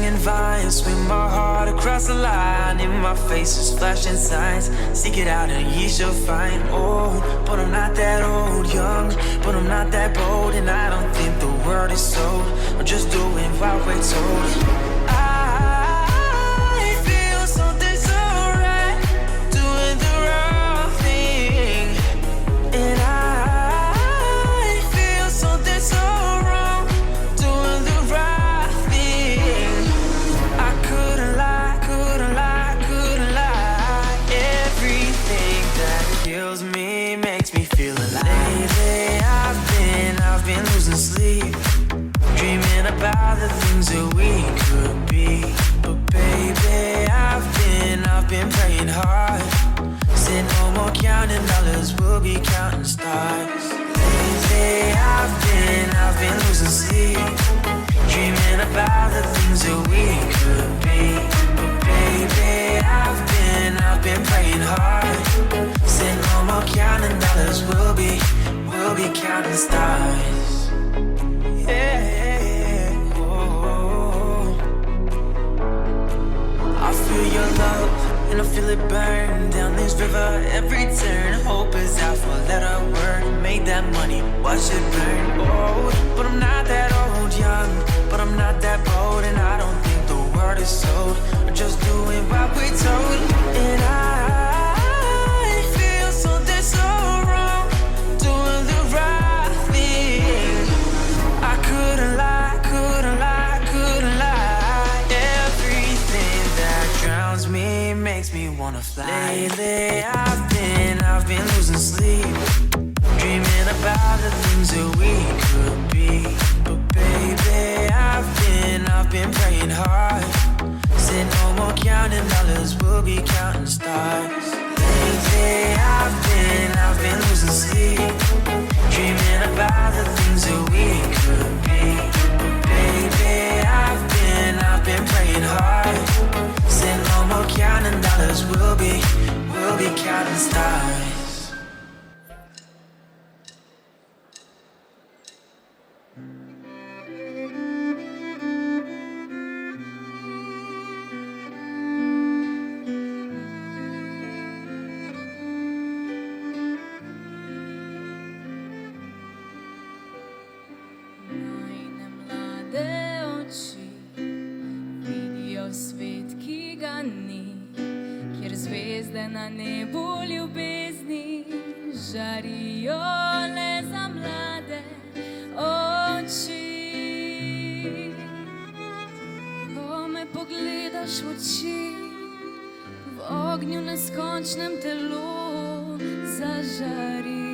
swinging vines, swing my heart across the line. In my face is flashing signs. Seek it out and ye shall find. Old, but I'm not that old. Young, but I'm not that bold. And I don't think the world is sold. I'm just doing what we're told. I feel something so right, doing the wrong thing. And I feel something so wrong, doing the right thing. I couldn't lie, couldn't lie, couldn't lie. Everything that kills me makes me feel alive. Lately I've been losing sleep, dreaming about the things that we could be. But baby, I've been praying hard. Said no more counting dollars, we'll be counting stars. Lately I've been losing sleep, dreaming about the things that we could be. But baby, I've been praying hard. Said no more counting dollars, we'll be counting stars. Yeah, oh. I feel your love and I feel it burn down this river every turn. Hope is out for a letter word. Made that money, watch it burn. Old, but I'm not that old. Young, but I'm not that bold. And I don't think the word is sold. I'm just doing what we're told. And I feel something so wrong, doing the right thing. I couldn't lie, couldn't lie, couldn't lie. Everything that drowns me makes me wanna fly. Lately I've been losing sleep, dreaming about the things that we could be. But baby, I've been praying hard. Said no more counting dollars, we'll be counting stars. Lately I've been losing sleep, dreaming about the things that we could be. But baby, I've been praying hard. Said no more counting dollars, we'll be counting stars. Na nebu ljubezni žarijo le za mlade oči. Ko me pogledaš v oči, v ognju neskončnem telu zažari.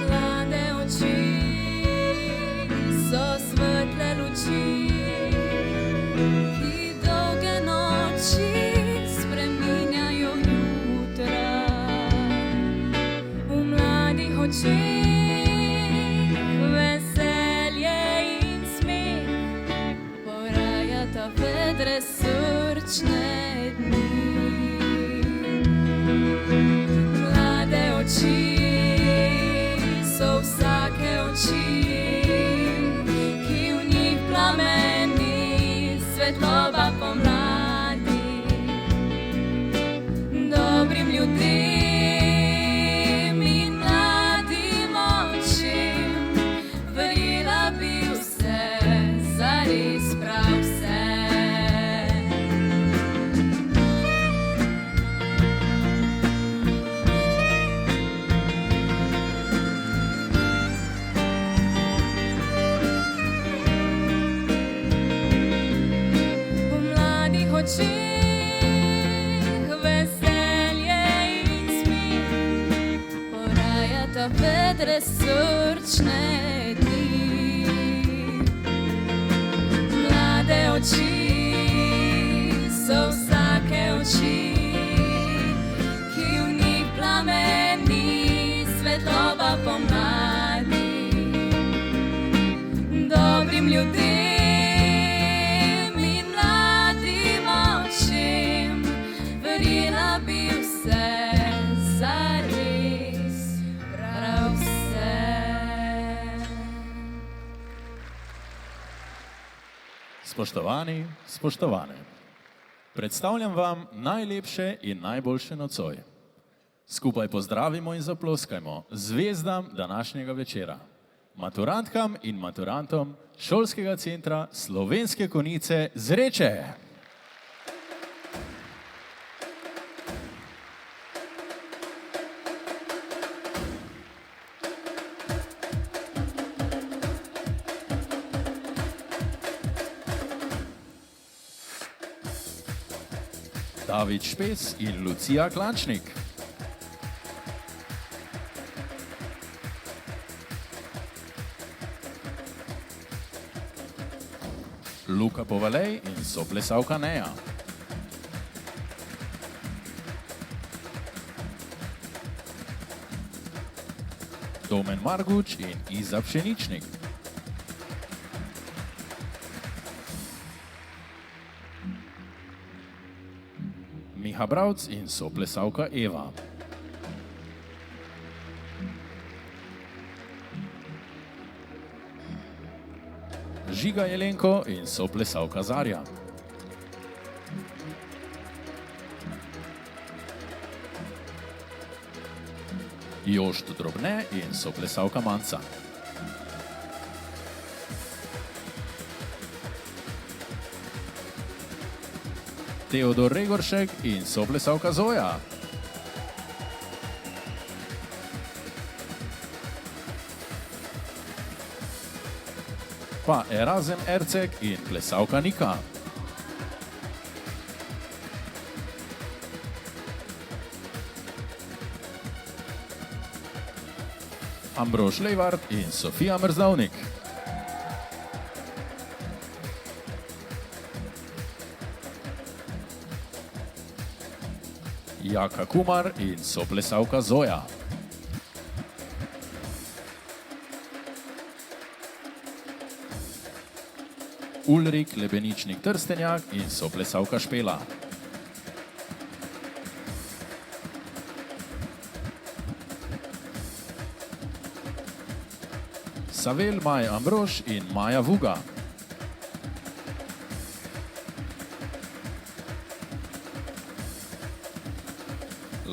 Mlade oči so svetle luči, ki dolge noči veselje in smeh porajata vedre srčne dni. Mlade oči so vsake oči, ki v njih plameni svetloba pomladi. Dobrim ljudem vedre srčne dni. Mlade oči so vsake oči, ki v njih plameni svetloba pomladi. Dobrim ljudem in mladim očem verjela bi vse zares. Prav vse. Spoštovani, spoštovane, predstavljam vam najlepše in najboljše nocoj. Skupaj pozdravimo in zaploskajmo zvezdam današnjega večera, maturantkam in maturantom šolskega centra Slovenske Konjice Zreče. David Špec in Lucija Klančnik. Luka Povalej in soplesavka Neja. Domen Marguč in Iza Pšeničnik. Miha Bravc in soplesavka Eva. Žiga Jelenko in soplesavka Zarja. Jošt Drobne in soplesavka Manca. Teodor Regoršek in soplesavka Zoja. Pa Erazem Erceg in plesavka Nika. Ambrož Levart in Sofija Mrzavnik. Jaka Kumar in soplesavka Zoja. Ulrik Lebeničnik Trstenjak in soplesavka Špela. Savel Maj Ambrož in Maja Vuga.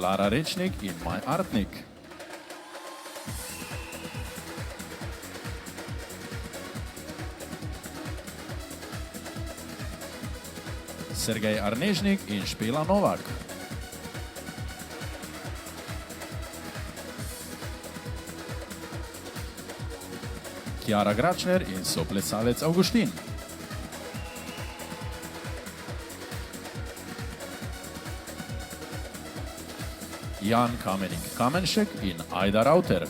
Lara Rečnik in Maj Artnik. Sergej Arnežnik in Špela Novak. Kjara Gračner in soplesalec Avguštin. Jan Kamenik Kamenšek in Ajda Rauter.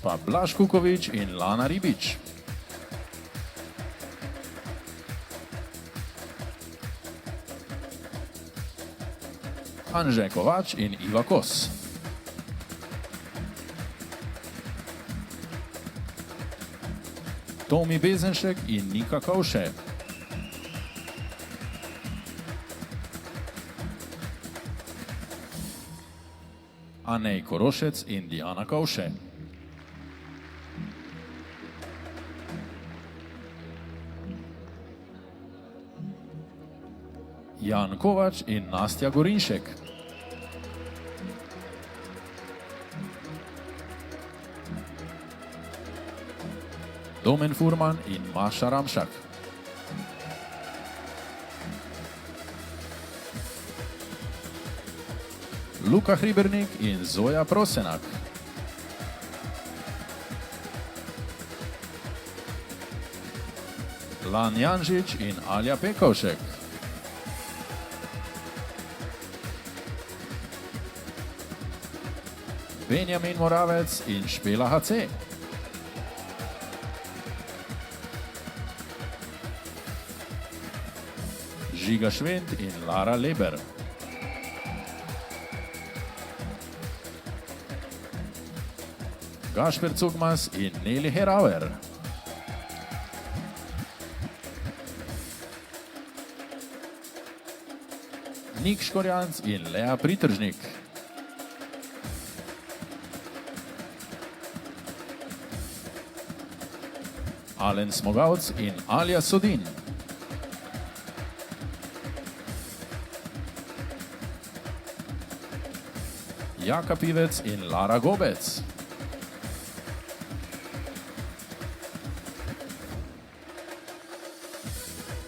Pa Blaž Kukovič in Lana Ribič. Anže Kovač in Iva Kos. Tomi Bezenšek in Nika Kovše. Anej Korošec in Diana Kovše. Jan Kovač in Nastja Gorinšek. Domen Furman in Maša Ramšak. Luka Hribernik in Zoja Prosenak. Lan Janžič in Alja Pekovšek. Benjamin Moravec in Špela HC. Žiga Švent in Lara Leber. Gašper Cugmas in Neli Herauer. Nik Škorjanc in Lea Pritržnik. Alen Smogavc in Alja Sodin. Jaka Pivec in Lara Gobec.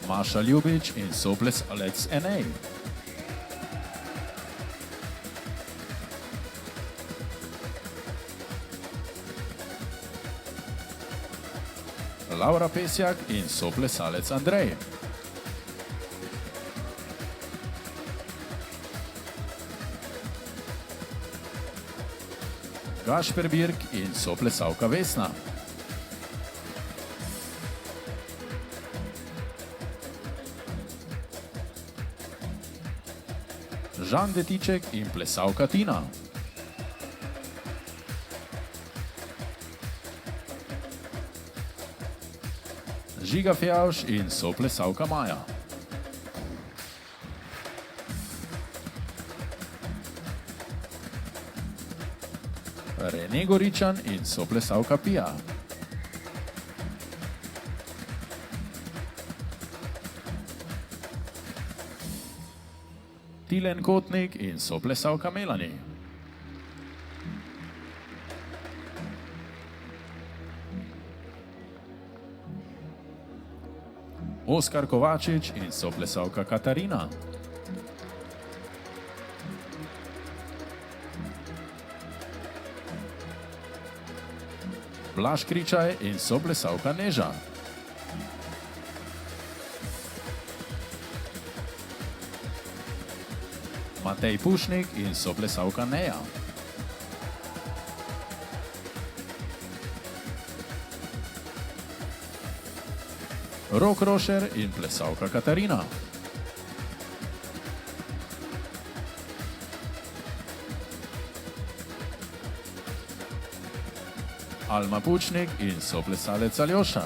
Maša Ljubič in soplesalec Enej. Laura Pesjak in soplesalec Andrej. Gašper Birk in soplesalka Vesna. Žan Detiček in plesalka Tina. Žiga Fjavš in soplesalka Maja. Rene Goričan in soplesalka Pija. Tilen Kotnik in soplesalka Melani. Oskar Kovačič in soplesalka Katarina. Blaž Kričaj in soplesalka Neža. Matej Pušnik in soplesalka Neja. Rok Rošer in plesalka Katarina. Alma Pučnik in soplesalec Aljoša.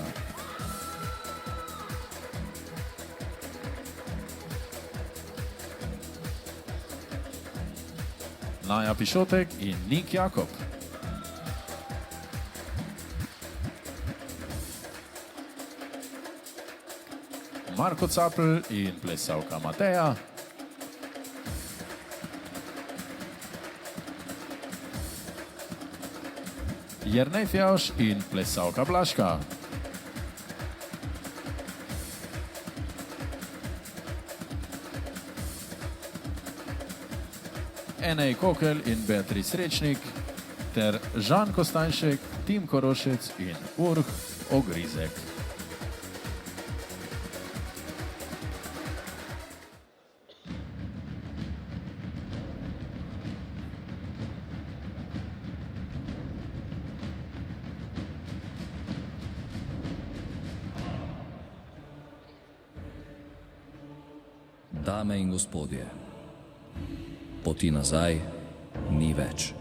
Naja Pišotek in Nik Jakob. Marko Capl in plesalka Mateja. Jernej Fjavš in plesalka Blaška. Enej Kokel in Beatrice Srečnik ter Žan Kostanjšek, Tim Korošec in Urh Ogrizek. Dame in gospodje, poti nazaj ni več.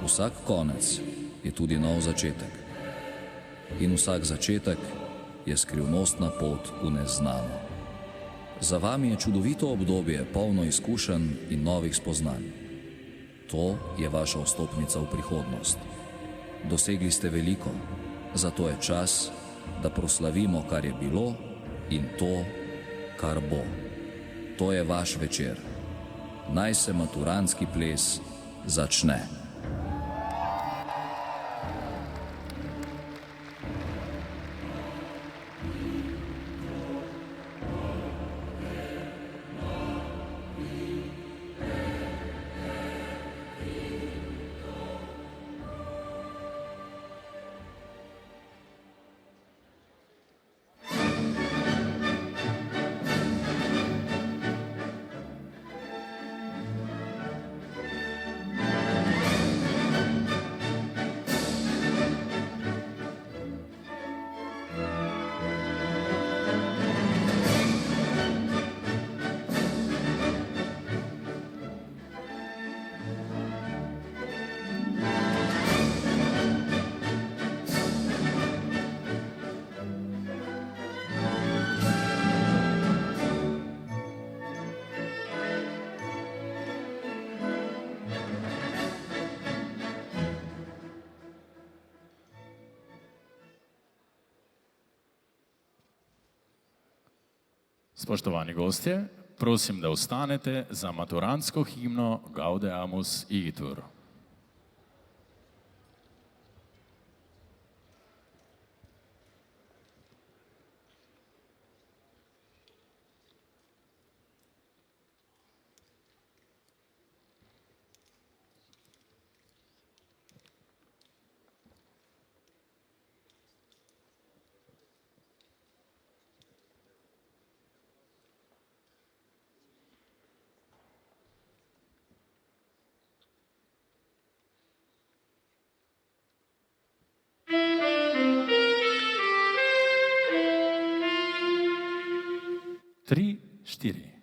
Vsak konec je tudi nov začetek. In vsak začetek je skrivnostna pot v neznano. Za vami je čudovito obdobje, polno izkušenj in novih spoznanj. To je vaša vstopnica v prihodnost. Dosegli ste veliko, zato je čas, da proslavimo, kar je bilo in to, kar bo. To je vaš večer. Naj se maturantski ples začne. Spoštovani gostje, prosim, da vstanete za maturantsko himno Gaudeamus Igitur. Tri, štiri.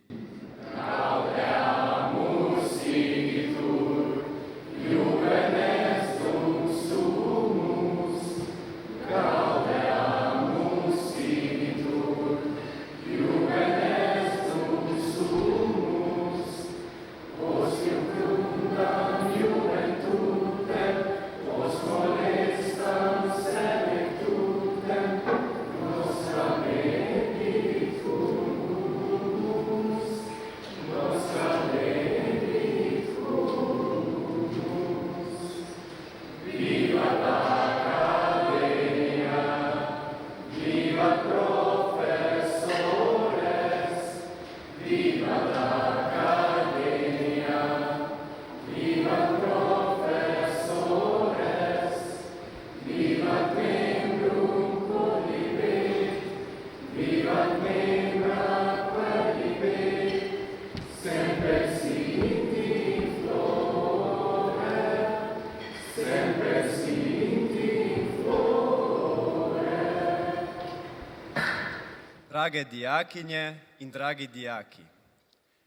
Drage dijakinje in dragi dijaki,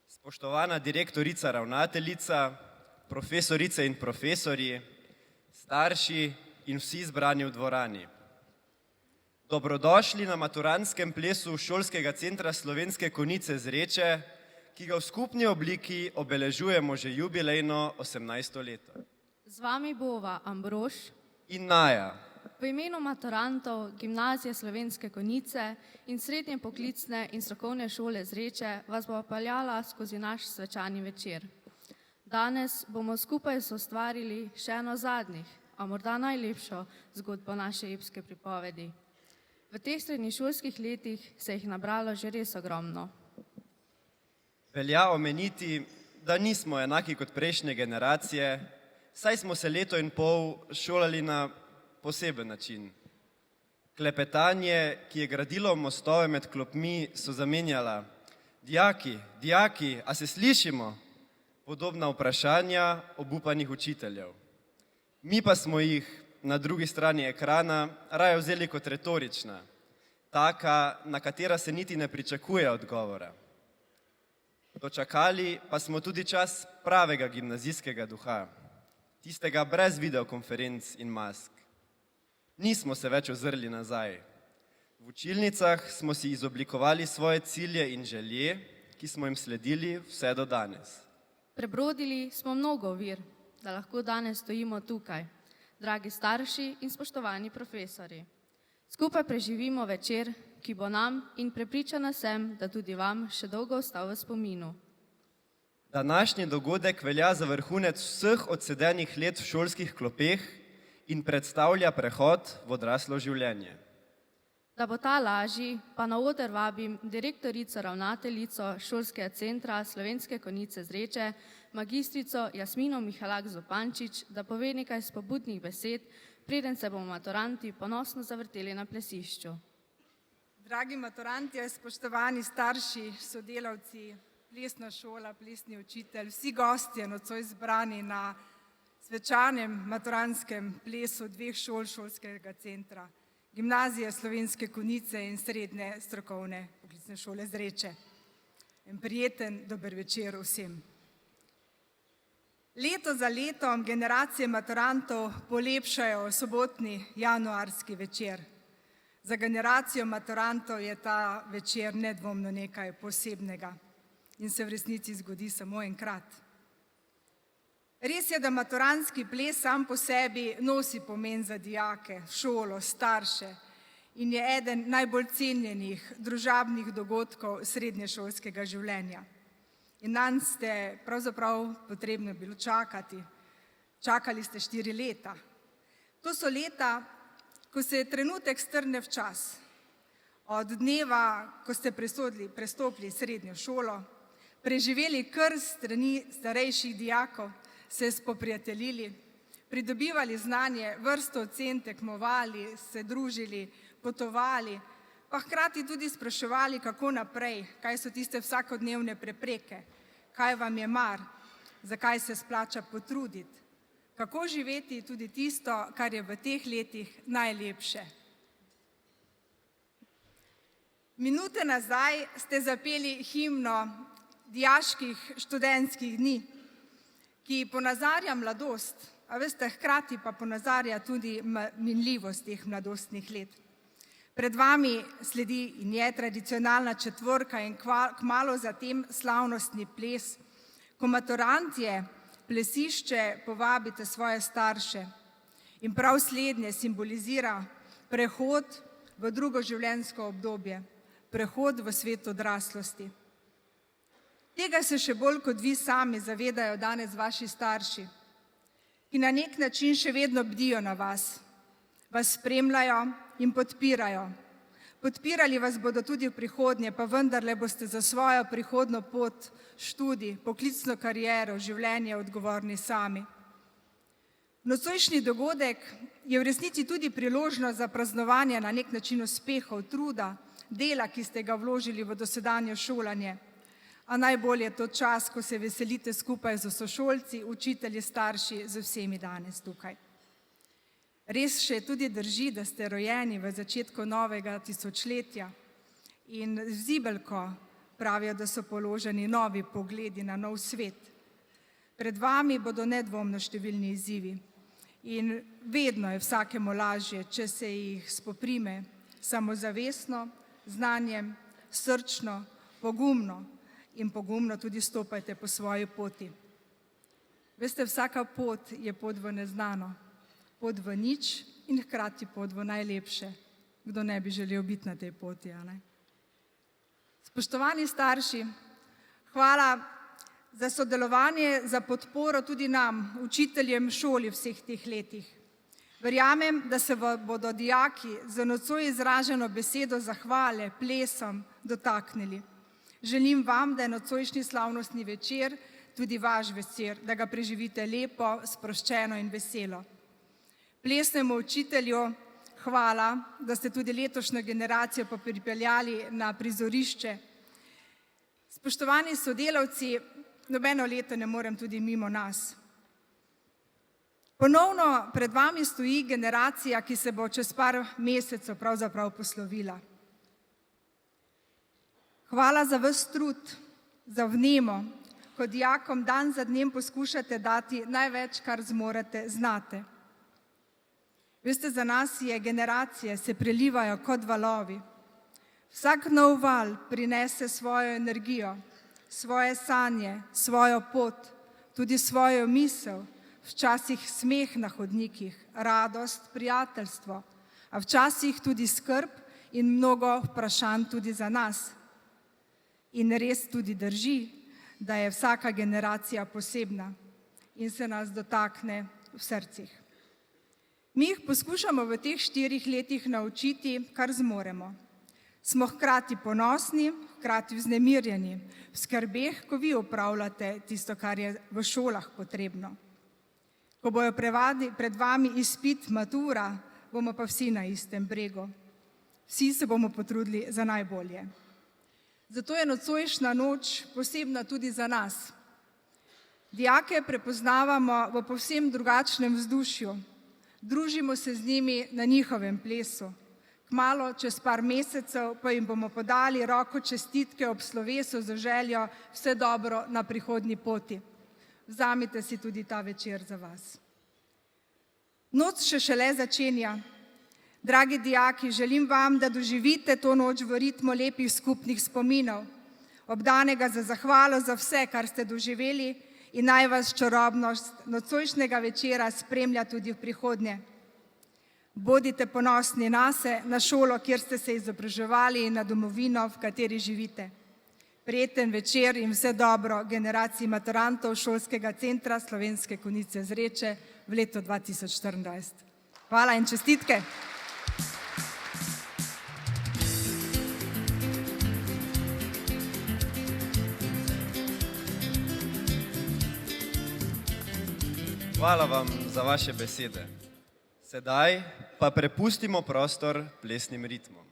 spoštovana direktorica ravnateljica, profesorice in profesorji, starši in vsi zbrani v dvorani. Dobrodošli na maturantskem plesu Šolskega centra Slovenske Konjice Zreče, ki ga v skupni obliki obeležujemo že jubilejno 18. leto. Z vami bova Ambrož In Naja. v imenu maturantov Gimnazije Slovenske Konjice in Srednje poklicne in strokovne šole Zreče vas bo peljala skozi naš svečani večer. Danes bomo skupaj soustvarili še eno zadnjih, a morda najlepšo zgodbo naše epske pripovedi. V teh srednješolskih letih se jih nabralo že res ogromno. Velja omeniti, da nismo enaki kot prejšnje generacije, saj smo se leto in pol šolali na poseben način. Klepetanje, ki je gradilo mostove med klopmi, so zamenjala: dijaki, a se slišimo? Podobna vprašanja obupanih učiteljev. Mi pa smo jih na drugi strani ekrana raje vzeli kot retorična, taka, na katera se niti ne pričakuje odgovora. Dočakali pa smo tudi čas pravega gimnazijskega duha, tistega brez videokonferenc in mask. Nismo se več ozrli nazaj. V učilnicah smo si izoblikovali svoje cilje in želje, ki smo jim sledili vse do danes. Prebrodili smo mnogo ovir, da lahko danes stojimo tukaj, dragi starši in spoštovani profesori. Skupaj preživimo večer, ki bo nam in prepričana sem, da tudi vam še dolgo ostal v spominu. Današnji dogodek velja za vrhunec vseh odsedenih let v šolskih klopeh in predstavlja prehod v odraslo življenje. Da bo ta lažji, pa na oder vabim direktorico ravnateljico Šolskega centra Slovenske Konjice Zreče, magistrico Jasmino Mihalak Zupančič, da pove nekaj spodbudnih besed, preden se bomo maturanti ponosno zavrteli na plesišču. Dragi maturanti, spoštovani starši, sodelavci, plesna šola, plesni učitelj, vsi gostje nocoj zbrani na svečanem maturantskem plesu dveh šol Šolskega centra, Gimnazije Slovenske Konjice in Srednje strokovne poklicne šole Zreče. En prijeten dober večer vsem. Leto za letom generacije maturantov polepšajo sobotni januarski večer. Za generacijo maturantov je ta večer nedvomno nekaj posebnega in se v resnici zgodi samo enkrat. Res je, da maturantski ples sam po sebi nosi pomen za dijake, šolo, starše in je eden najbolj cenjenih družabnih dogodkov srednješolskega življenja. In nanj ste pravzaprav potrebno bilo čakati. Čakali ste 4 leta. To so leta, ko se je trenutek strne v čas. Od dneva, ko ste prestopili srednjo šolo, preživeli krst strani starejših dijakov, se spoprijateljili, pridobivali znanje, vrsto ocen, tekmovali, se družili, potovali, pa hkrati tudi spraševali, kako naprej, kaj so tiste vsakodnevne prepreke, kaj vam je mar, zakaj se splača potruditi, kako živeti tudi tisto, kar je v teh letih najlepše. Minute nazaj ste zapeli himno dijaških študentskih dni, ki ponazarja mladost, a veste, hkrati pa ponazarja tudi minljivost teh mladostnih let. Pred vami sledi in je tradicionalna četvorka in kmalu zatem slavnostni ples, ko maturantje plesišče povabite svoje starše in prav slednje simbolizira prehod v drugo življenjsko obdobje, prehod v svet odraslosti. Tega se še bolj kot vi sami zavedajo danes vaši starši, ki na nek način še vedno bdijo na vas, vas spremljajo in podpirajo. Podpirali vas bodo tudi v prihodnje, pa vendarle boste za svojo prihodno pot, študij, poklicno kariero, življenje odgovorni sami. Nocojšnji dogodek je v resnici tudi priložnost za praznovanje na nek način uspehov, truda, dela, ki ste ga vložili v dosedanje šolanje. A najbolj je to čas, ko se veselite skupaj z sošolci, učitelji, starši, z vsemi danes tukaj. Res še tudi drži, da ste rojeni v začetku novega tisočletja in z zibelko pravijo, da so položeni novi pogledi na nov svet. Pred vami bodo nedvomno številni izzivi in vedno je vsakemu lažje, če se jih spoprime samozavestno, znanjem, srčno, pogumno in pogumno tudi stopajte po svoji poti. Veste, vsaka pot je pot v neznano, pot v nič in hkrati pot v najlepše. Kdo ne bi želel biti na tej poti, a ne? Spoštovani starši, hvala za sodelovanje, za podporo tudi nam, učiteljem šoli vseh teh letih. Verjamem, da se bodo dijaki z nocoj izraženo besedo zahvale, plesom dotaknili. Želim vam, da je nocojšnji slavnostni večer tudi vaš večer, da ga preživite lepo, sproščeno in veselo. Plesnemu učitelju hvala, da ste tudi letošnjo generacijo pripeljali na prizorišče. Spoštovani sodelavci, nobeno leto ne morem tudi mimo nas. Ponovno pred vami stoji generacija, ki se bo čez par mesecev pravzaprav poslovila. Hvala za ves trud, za vnemo, ko dijakom dan za dnem poskušate dati največ, kar zmorete, znate. Veste, za nas je generacije, se prelivajo kot valovi. Vsak nov val prinese svojo energijo, svoje sanje, svojo pot, tudi svojo misel, včasih smeh na hodnikih, radost, prijateljstvo, a včasih tudi skrb in mnogo vprašanj tudi za nas. In res tudi drži, da je vsaka generacija posebna in se nas dotakne v srcih. Mi jih poskušamo v teh 4 letih naučiti, kar zmoremo. Smo hkrati ponosni, hkrati vznemirjeni, v skrbeh, ko vi opravljate tisto, kar je v šolah potrebno. Ko bojo pred vami izpit, matura, bomo pa vsi na istem bregu. Vsi se bomo potrudili za najbolje. Zato je nocojšnja noč posebna tudi za nas. Dijake prepoznavamo v povsem drugačnem vzdušju. Družimo se z njimi na njihovem plesu. Kmalu, čez par mesecev, pa jim bomo podali roko čestitke ob slovesu z željo vse dobro na prihodnji poti. Vzamite si tudi ta večer za vas. Noč še šele začenja. Dragi dijaki, želim vam, da doživite to noč v ritmu lepih skupnih spominov, obdanega za zahvalo za vse, kar ste doživeli in naj vas čarobnost nocojšnjega večera spremlja tudi v prihodnje. Bodite ponosni nase, na šolo, kjer ste se izobraževali in na domovino, v kateri živite. Prijeten večer in vse dobro generaciji maturantov šolskega centra Slovenske Konjice Zreče v letu 2024. Hvala in čestitke. Hvala vam za vaše besede. Sedaj pa prepustimo prostor plesnim ritmom.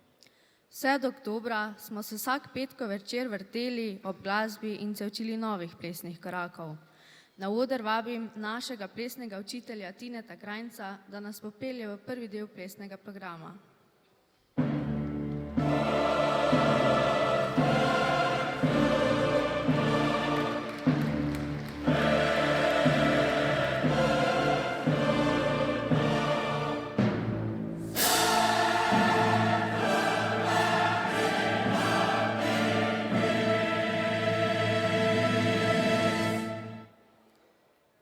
Vse do oktobra smo se vsak petkov večer vrteli ob glasbi in se učili novih plesnih korakov. Na oder vabim našega plesnega učitelja Tineta Krajnca, da nas popelje v prvi del plesnega programa.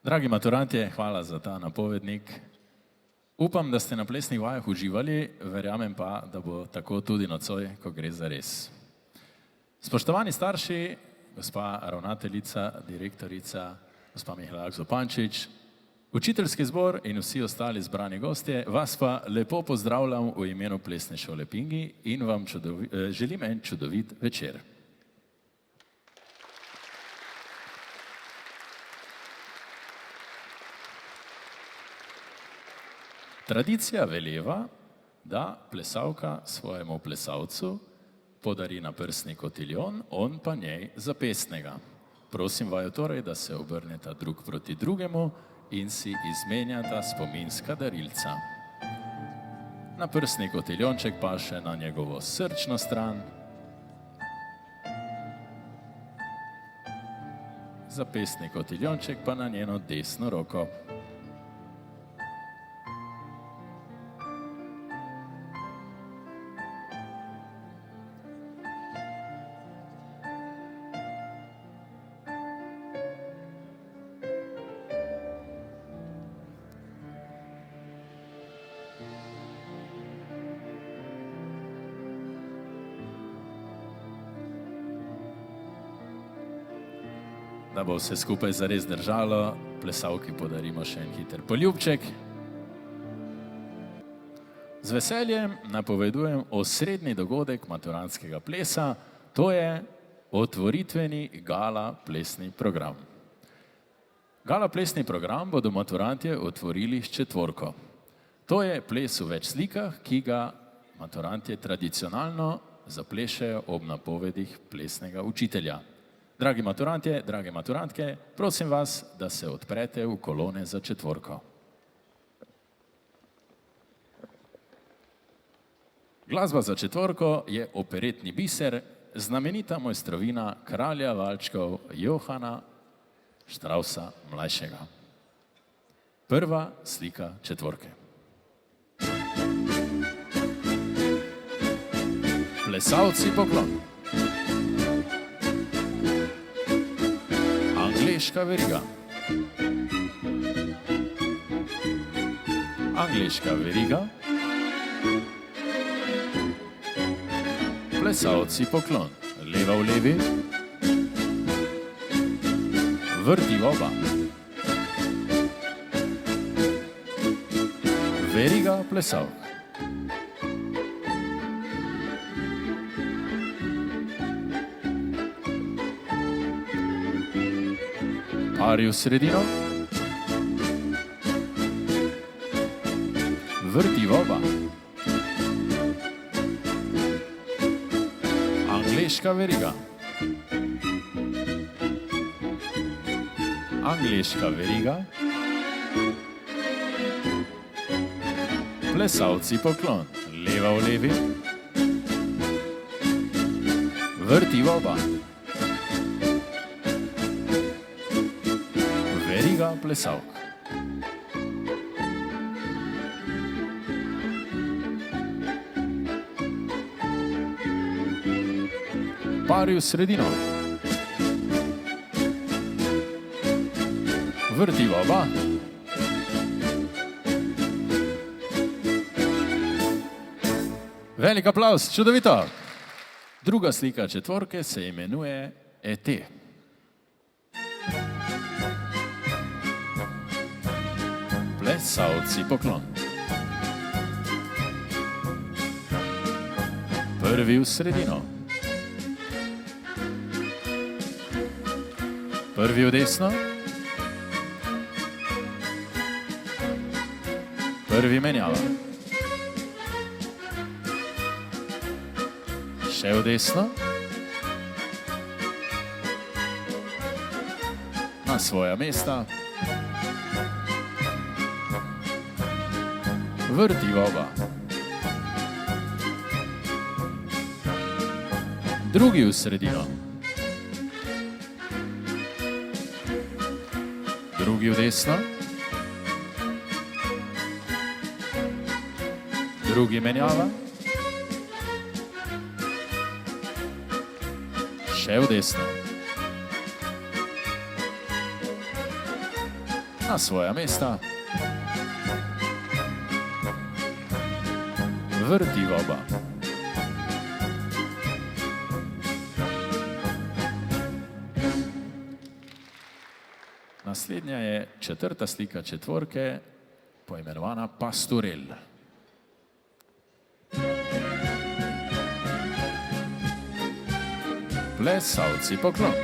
Dragi maturantje, hvala za ta napovednik. Upam, da ste na plesnih vajah uživali, verjamem pa, da bo tako tudi nocoj, ko gre za res. Spoštovani starši, gospa ravnateljica, direktorica, gospa Mihaela Zopančič, učiteljski zbor in vsi ostali zbrani gostje, vas pa lepo pozdravljam v imenu plesne šole Pingi in vam želim en čudovit večer. Tradicija veleva, da plesalka svojemu plesalcu podari naprsni kotiljon, on pa njej zapestnega. Prosim vaju torej, da se obrneta drug proti drugemu in si izmenjata spominska darilca. Naprsni kotiljonček paše na njegovo srčno stran, zapestni kotiljonček pa na njeno desno roko. Da bo vse skupaj zares držalo, plesalki podarimo še en hiter poljubček. Z veseljem napovedujem osrednji dogodek maturantskega plesa, to je otvoritveni gala plesni program. Gala plesni program bodo maturantje otvorili s četvorko. To je ples v več slikah, ki ga maturantje tradicionalno zaplešejo ob napovedih plesnega učitelja. Dragi maturantje, drage maturantke, prosim vas, da se odprete v kolone za četvorko. Glasba za četvorko je operetni biser, znamenita mojstrovina kralja valčkov Johana Štrausa mlajšega. Prva slika četvorke. Plesalci poklon. Angleška veriga. Angleška veriga. Plesalci poklon. Leva v levi. Vrti v oba. Veriga plesalk. Pari v sredino, vrti v oba. Angleška veriga. Angleška veriga. Plesalci poklon. Leva v levi. Vrti v oba. Plesalk. Pari v sredino. Vrti v oba. Velik aplaus, čudovito. Druga slika četvorke se imenuje ET. Plesalci poklon. Prvi v sredino. Prvi v desno. Prvi menjava. Še v desno. Na svoja mesta. Vrtiva oba. Drugi v sredino. Drugi v desno. Drugi menjava. Še v desno. Na svoja mesta. Vrtiva oba. Naslednja je četrta slika četvorke, poimenovana Pastorel. Plesalci poklon.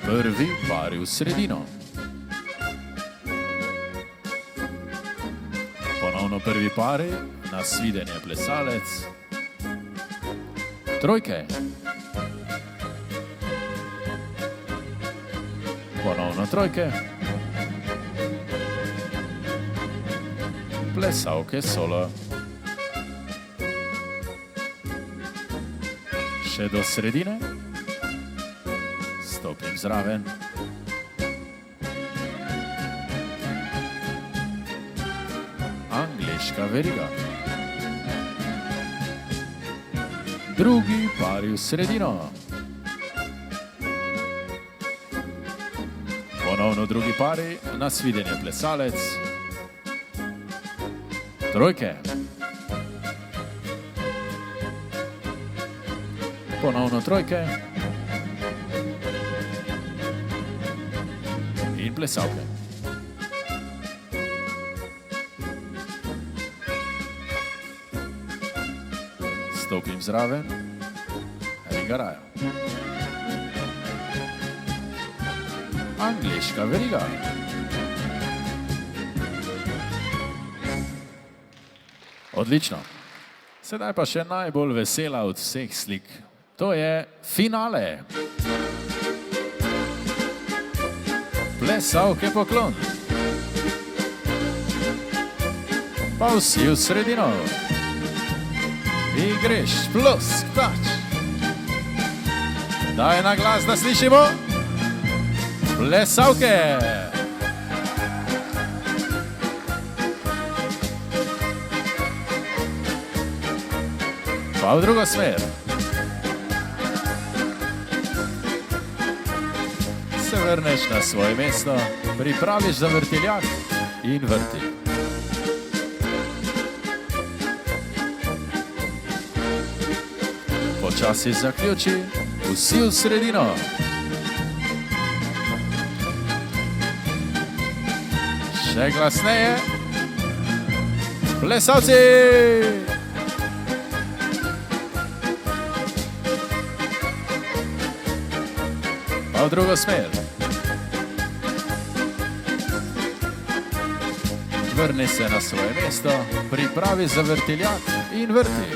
Prvi pari v sredino. Ponovno prvi pari, nasvidenje plesalec. Trojke. Ponovno trojke. Plesalke solo. Še do sredine. Stopim zraven. Angleška veriga. Drugi pari v sredino. Ponovno drugi pari, nasvidenje plesalec. Trojke. Ponovno trojke. In plesalke. Stopim zraven. Rigarajo. Angleška veriga. Odlično. Sedaj pa še najbolj vesela od vseh slik. To je finale. Plesalke poklon. Pa vsi v sredino. In greš, plus, tač. Daj na glas, da slišimo. Plesalke. Pa v drugo smer. Se vrneš na svoje mesto, pripraviš za vrtiljak in vrti. Počasi zaključi, vsi v sredino. Še glasneje. Plesalci! Pa v drugo smer. Vrni se na svoje mesto, pripravi za vrtiljak in vrti.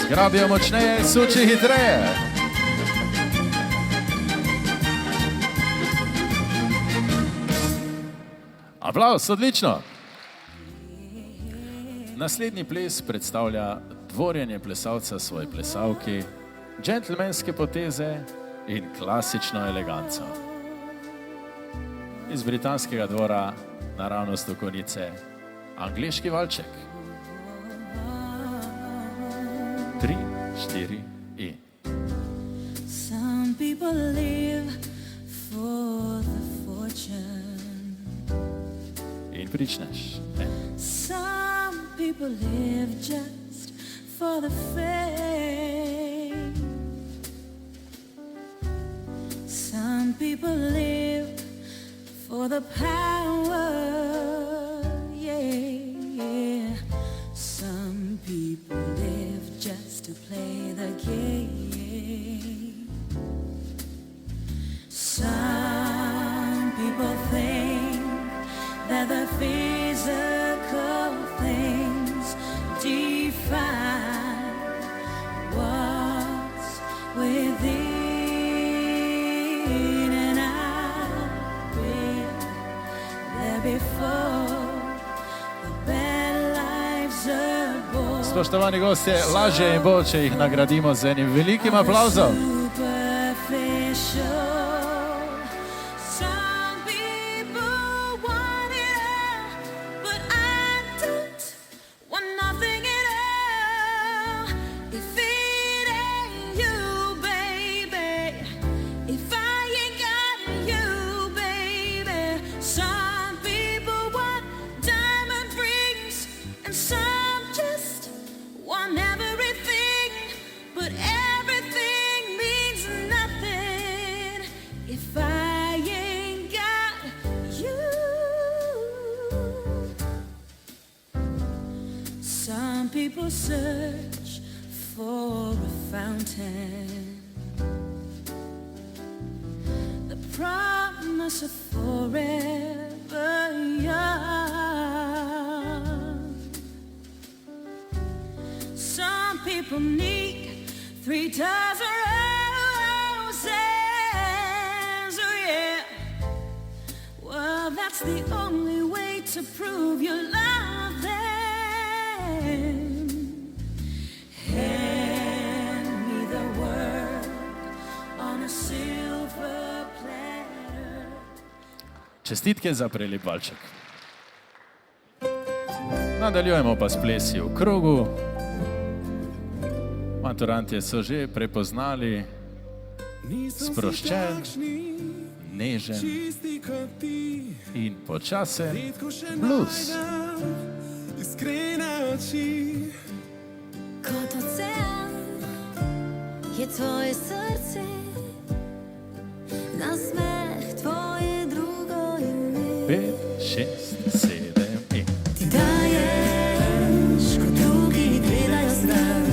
Zgrabijo močneje, suči hitreje. Aplavz, odlično. Naslednji ples predstavlja dvorjenje plesalca svoji plesalki, džentlmenske poteze in klasično eleganco. Iz britanskega dvora naravnost okolice, angleški valček. 3, 4 in. Some people live for the fortune. In pričneš. Some people live just for the fame. Some people live for the power. Yeah. Some people live just to play the game. Some people think that the physical things define what's within, and I've been there before. The bad life's a bore. Spoštovani gostje, lažje jim bo, če jih nagradimo z enim velikim aplavzom. Superficial. Some people want it all, but I don't want nothing at all. If it ain't you, baby, if I ain't got you, baby. Some people want diamond rings, and some just want everything, but everything means nothing if I ain't got you. Some people search for a fountain, the promise of forever young. Some people need 3 dozen roses. Oh yeah. Well, that's the only way to prove you love them. Hand me the world on a silver platter. Čestitke za prelep valček. Nadaljujemo pa s plesi v krogu. Maturantje so že prepoznali sproščen, nežen in počasen blues. Iskrene oči, Kot ocean je tvoje srce, nasmeh tvoje drugo ime. 5, 6, 7 in Ti daješ, ko drugi gledajo stran.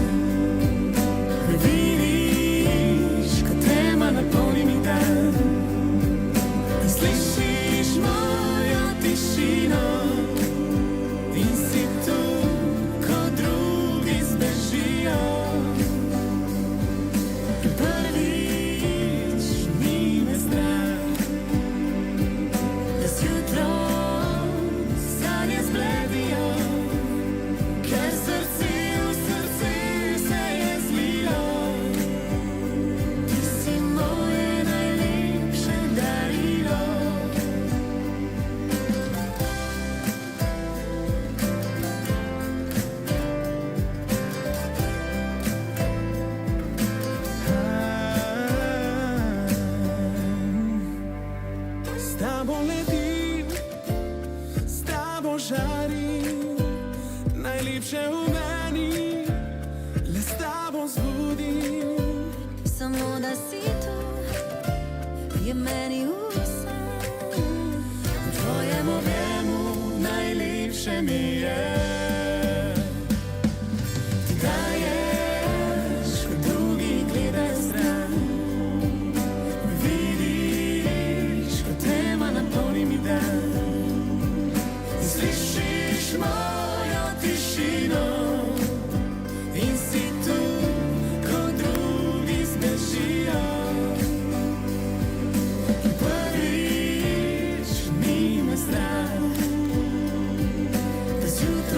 Ne vidiš, ko tema napolni mi dan. ti slišiš mojo tišino in si tu, ko drugi zbežijo. In prvič Ni me strah, da zjutraj sanje zbledijo, ker srce v srce se je zlilo. ti si moje najlepše darilo. S tabo letim, s tabo žarim, najlepše v meni, le s tabo zbudim. Samo da si tu, je meni vse. V tvojem objemu najlepše mi je. Ti daješ, ko drugi gledajo stran. Vidiš, ko tema napolni mi dan. In slišiš mojo tišino in si tu, ko drugi zbežijo. In prvič ni me strah, da zjutraj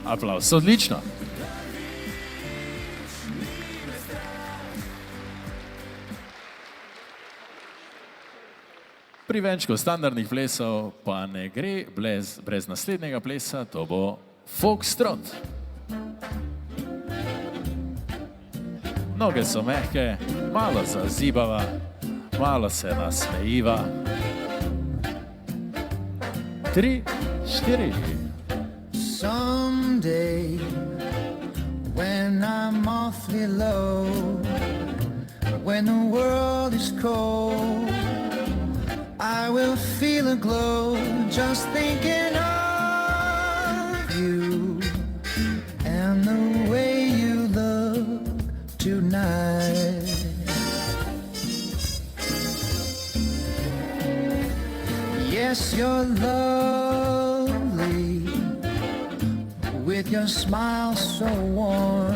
Aplavz, odlično. Pri venčku standardnih plesov pa ne gre brez naslednjega plesa, to bo foxtrot. Noge so mehke, malo zazibava, malo se nasmejiva. 3, 4. Someday, when I'm awfully low, when the world is cold, I will feel a glow just thinking of you and the way you look tonight. Yes, you're lovely with your smile so warm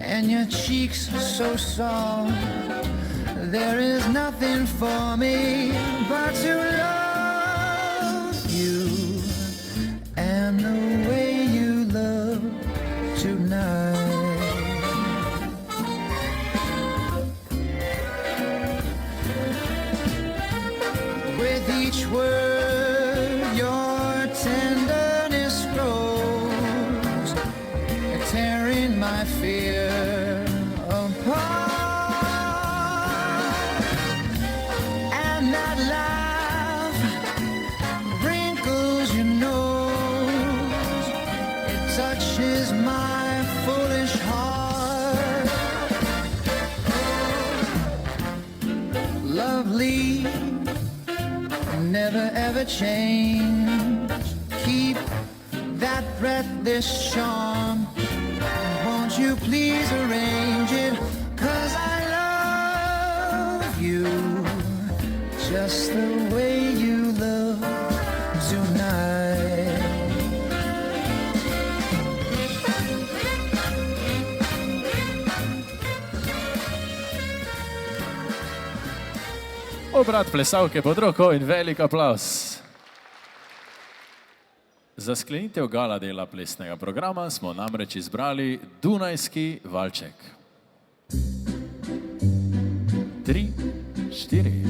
and your cheeks so soft. There is nothing for me but to love you and the way you look tonight. With each word your tenderness grows, tearing my fear apart. That laugh wrinkles your nose, it touches my foolish heart. Lovely, never ever change. Keep that breathless charm. Won't you please arrange it? 'Cause I love you just the way you look tonight. Obrat plesalke pod roko in velik aplavz. Za sklenitev gala dela plesnega programa smo namreč izbrali Dunajski valček. 3, 4.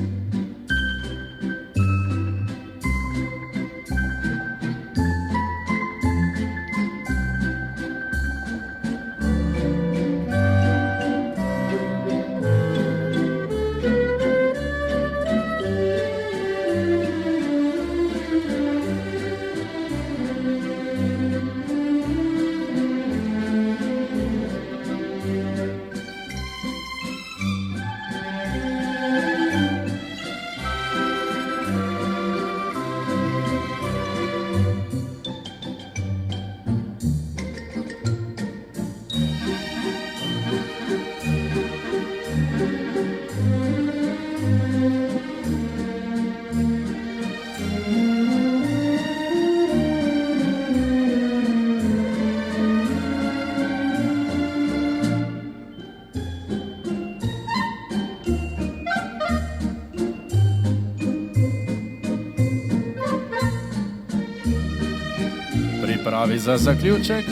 Pripravi za zaključek.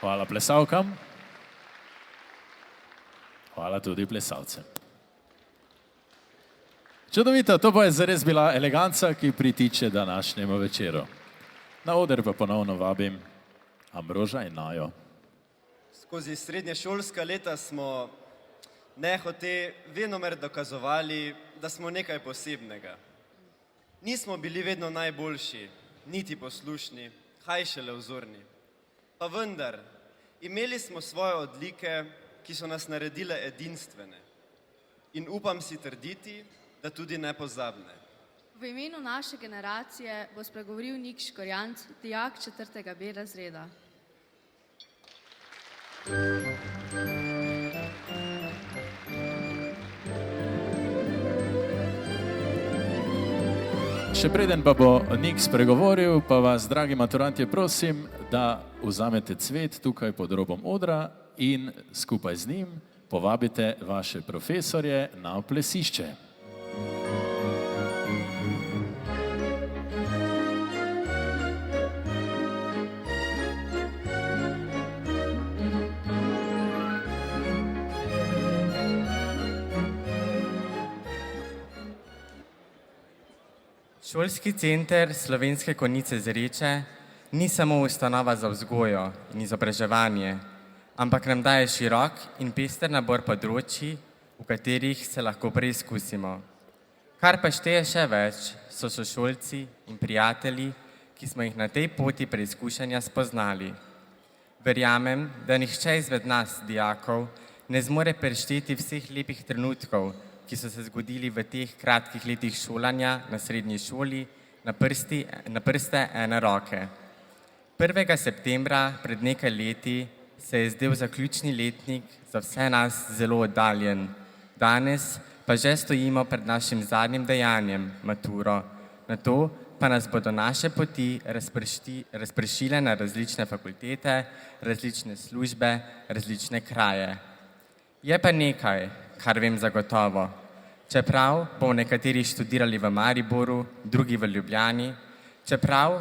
Hvala plesalkam. Hvala tudi plesalcem. Čudovito, to pa je zares bila eleganca, ki pritiče današnjemu večeru. Na oder pa ponovno vabim Ambroža in Najo. Skozi srednješolska leta smo nehote venomer dokazovali, da smo nekaj posebnega. Nismo bili vedno najboljši, niti poslušni, kaj šele vzorni. Pa vendar, imeli smo svoje odlike, ki so nas naredile edinstvene. In upam si trditi, da tudi nepozabne. V imenu naše generacije bo spregovoril Nik Škorjanc, dijak 4. B razreda. Še preden pa bo Nik spregovoril, pa vas, dragi maturantje, prosim, da vzamete cvet tukaj pod robom odra in skupaj z njim povabite vaše profesorje na plesišče. Šolski center Slovenske Konjice Zreče ni samo ustanova za vzgojo in izobraževanje, ampak nam daje širok in pester nabor področji, v katerih se lahko preizkusimo. Kar pa šteje še več, so sošolci in prijatelji, ki smo jih na tej poti preizkušanja spoznali. Verjamem, da nihče izmed nas, dijakov, ne zmore prešteti vseh lepih trenutkov, ki so se zgodili v teh kratkih letih šolanja na srednji šoli na prste ene roke. 1. septembra pred nekaj leti se je zdel zaključni letnik za vse nas zelo oddaljen. Danes pa že stojimo pred našim zadnjim dejanjem, maturo. Nato pa nas bodo naše poti razpršile na različne fakultete, različne službe, različne kraje. Je pa nekaj, kar vem zagotovo. Čeprav bomo nekateri študirali v Mariboru, drugi v Ljubljani, čeprav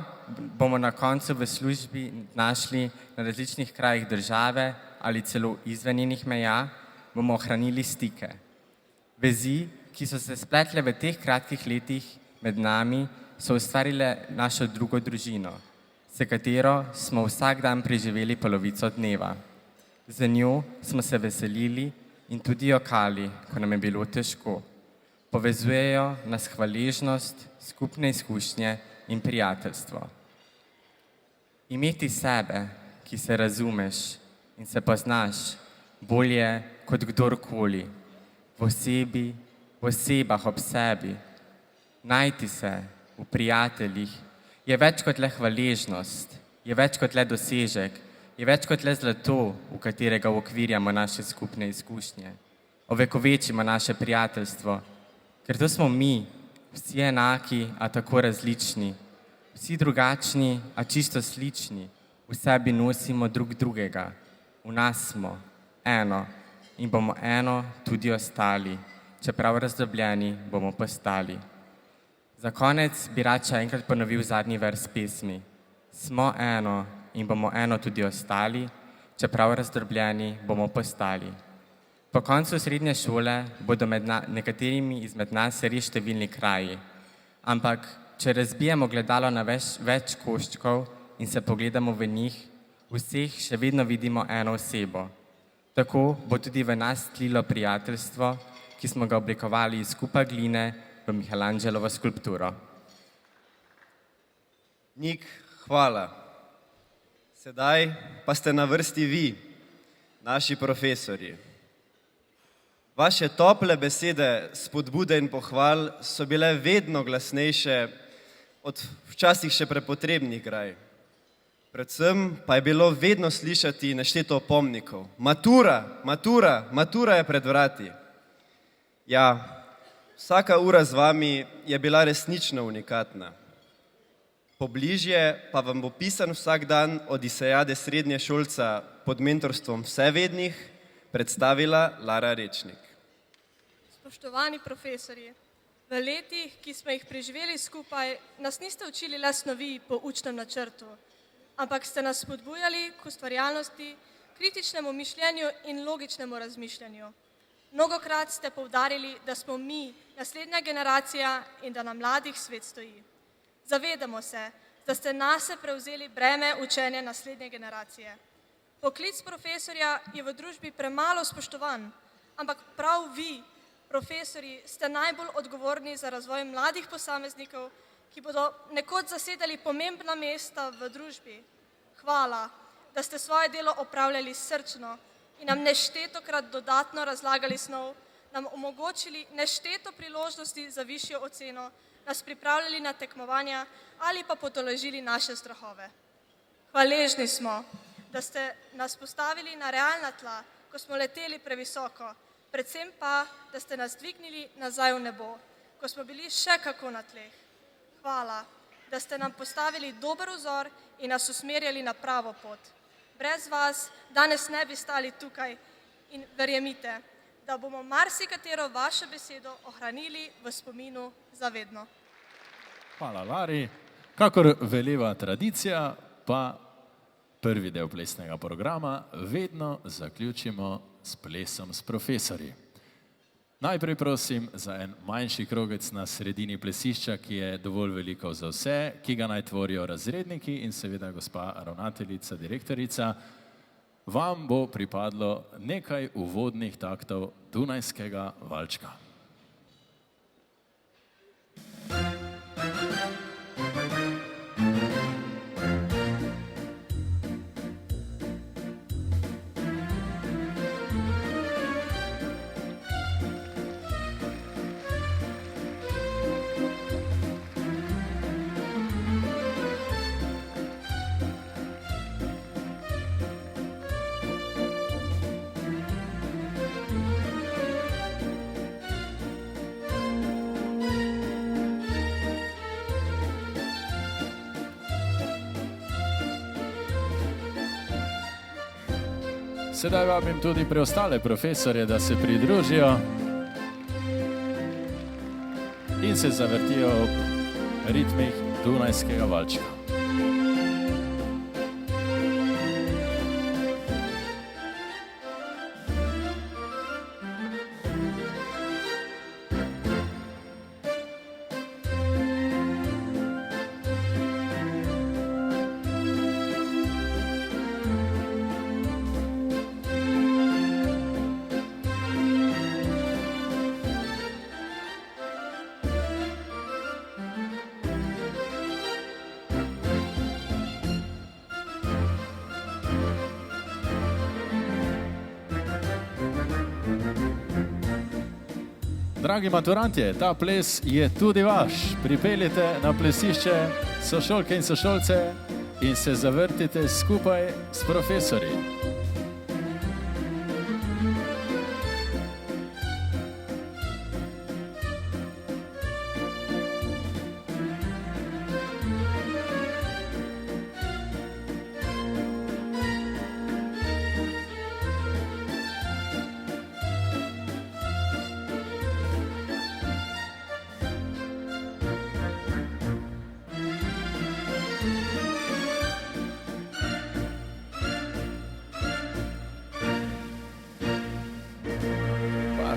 bomo na koncu v službi našli na različnih krajih države ali celo izven njenih meja, bomo ohranili stike. Vezi, ki so se spletle v teh kratkih letih med nami, so ustvarile našo drugo družino, s katero smo vsak dan preživeli polovico dneva. Z njo smo se veselili in tudi jokali, ko nam je bilo težko. Povezujejo nas hvaležnost, skupne izkušnje in prijateljstvo. Imeti sebe, ki se razumeš in se poznaš bolje kot kdorkoli, v osebah ob sebi, najti se v prijateljih, je več kot le hvaležnost, je več kot le dosežek, je več kot le zlato, v katerega ukvirjamo naše skupne izkušnje, ovekovečimo naše prijateljstvo, ker to smo mi, vsi enaki, a tako različni, vsi drugačni, a čisto slični, v sebi nosimo drug drugega, v nas smo eno in bomo eno tudi ostali, čeprav razdrobljeni bomo postali. Za konec bi rad še enkrat ponovil zadnji vers pesmi. Smo eno in bomo eno tudi ostali, čeprav razdrobljeni bomo postali. Po koncu srednje šole bodo med nekaterimi izmed nas res številni kraji, ampak če razbijemo gledalo na več koščkov in se pogledamo v njih, vseh še vedno vidimo eno osebo. Tako bo tudi v nas tlilo prijateljstvo, ki smo ga oblikovali iz kupa gline v Michelangelovo skulpturo. Nik, hvala. Sedaj pa ste na vrsti vi, naši profesorji. Vaše tople besede, spodbude in pohval so bile vedno glasnejše od včasih še prepotrebnih graj. Predvsem pa je bilo vedno slišati nešteto opomnikov. Matura, matura, matura je pred vrati. Ja, vsaka ura z vami je bila resnično unikatna. Pobližje pa vam bo pisan vsak dan od Isejade srednje šolca pod mentorstvom vsevednih predstavila Lara Rečnik. Spoštovani profesorji, v letih, ki smo jih preživeli skupaj, nas niste učili le snovi po učnem načrtu, ampak ste nas spodbujali k ustvarjalnosti, kritičnemu mišljenju in logičnemu razmišljanju. Mnogokrat ste poudarili, da smo mi naslednja generacija in da na mladih svet stoji. Zavedamo se, da ste nase prevzeli breme učenja naslednje generacije. Poklic profesorja je v družbi premalo spoštovan, ampak prav vi, profesorji, ste najbolj odgovorni za razvoj mladih posameznikov, ki bodo nekoč zasedali pomembna mesta v družbi. Hvala, da ste svoje delo opravljali srčno in nam neštetokrat dodatno razlagali snov, nam omogočili nešteto priložnosti za višjo oceno, nas pripravljali na tekmovanja ali pa potolažili naše strahove. Hvaležni smo, da ste nas postavili na realna tla, ko smo leteli previsoko, predvsem pa, da ste nas dvignili nazaj v nebo, ko smo bili še kako na tleh. hvala, da ste nam postavili dober vzor in nas usmerjali na pravo pot. Brez vas danes ne bi stali tukaj in verjemite, da bomo marsikatero vašo besedo ohranili v spominu za vedno. Hvala, Lari. Kakor veleva tradicija, pa prvi del plesnega programa vedno zaključimo s plesom s profesorji. Najprej prosim za en manjši krogec na sredini plesišča, ki je dovolj veliko za vse, ki ga naj tvorijo razredniki in seveda gospa ravnateljica, direktorica. Vam bo pripadlo nekaj uvodnih taktov Dunajskega valčka. Sedaj vabim tudi preostale profesorje, da se pridružijo in se zavrtijo ob ritmih Dunajskega valčka. Dragi maturantje, ta ples je tudi vaš. Pripeljite na plesišče sošolke in sošolce in se zavrtite skupaj s profesorji.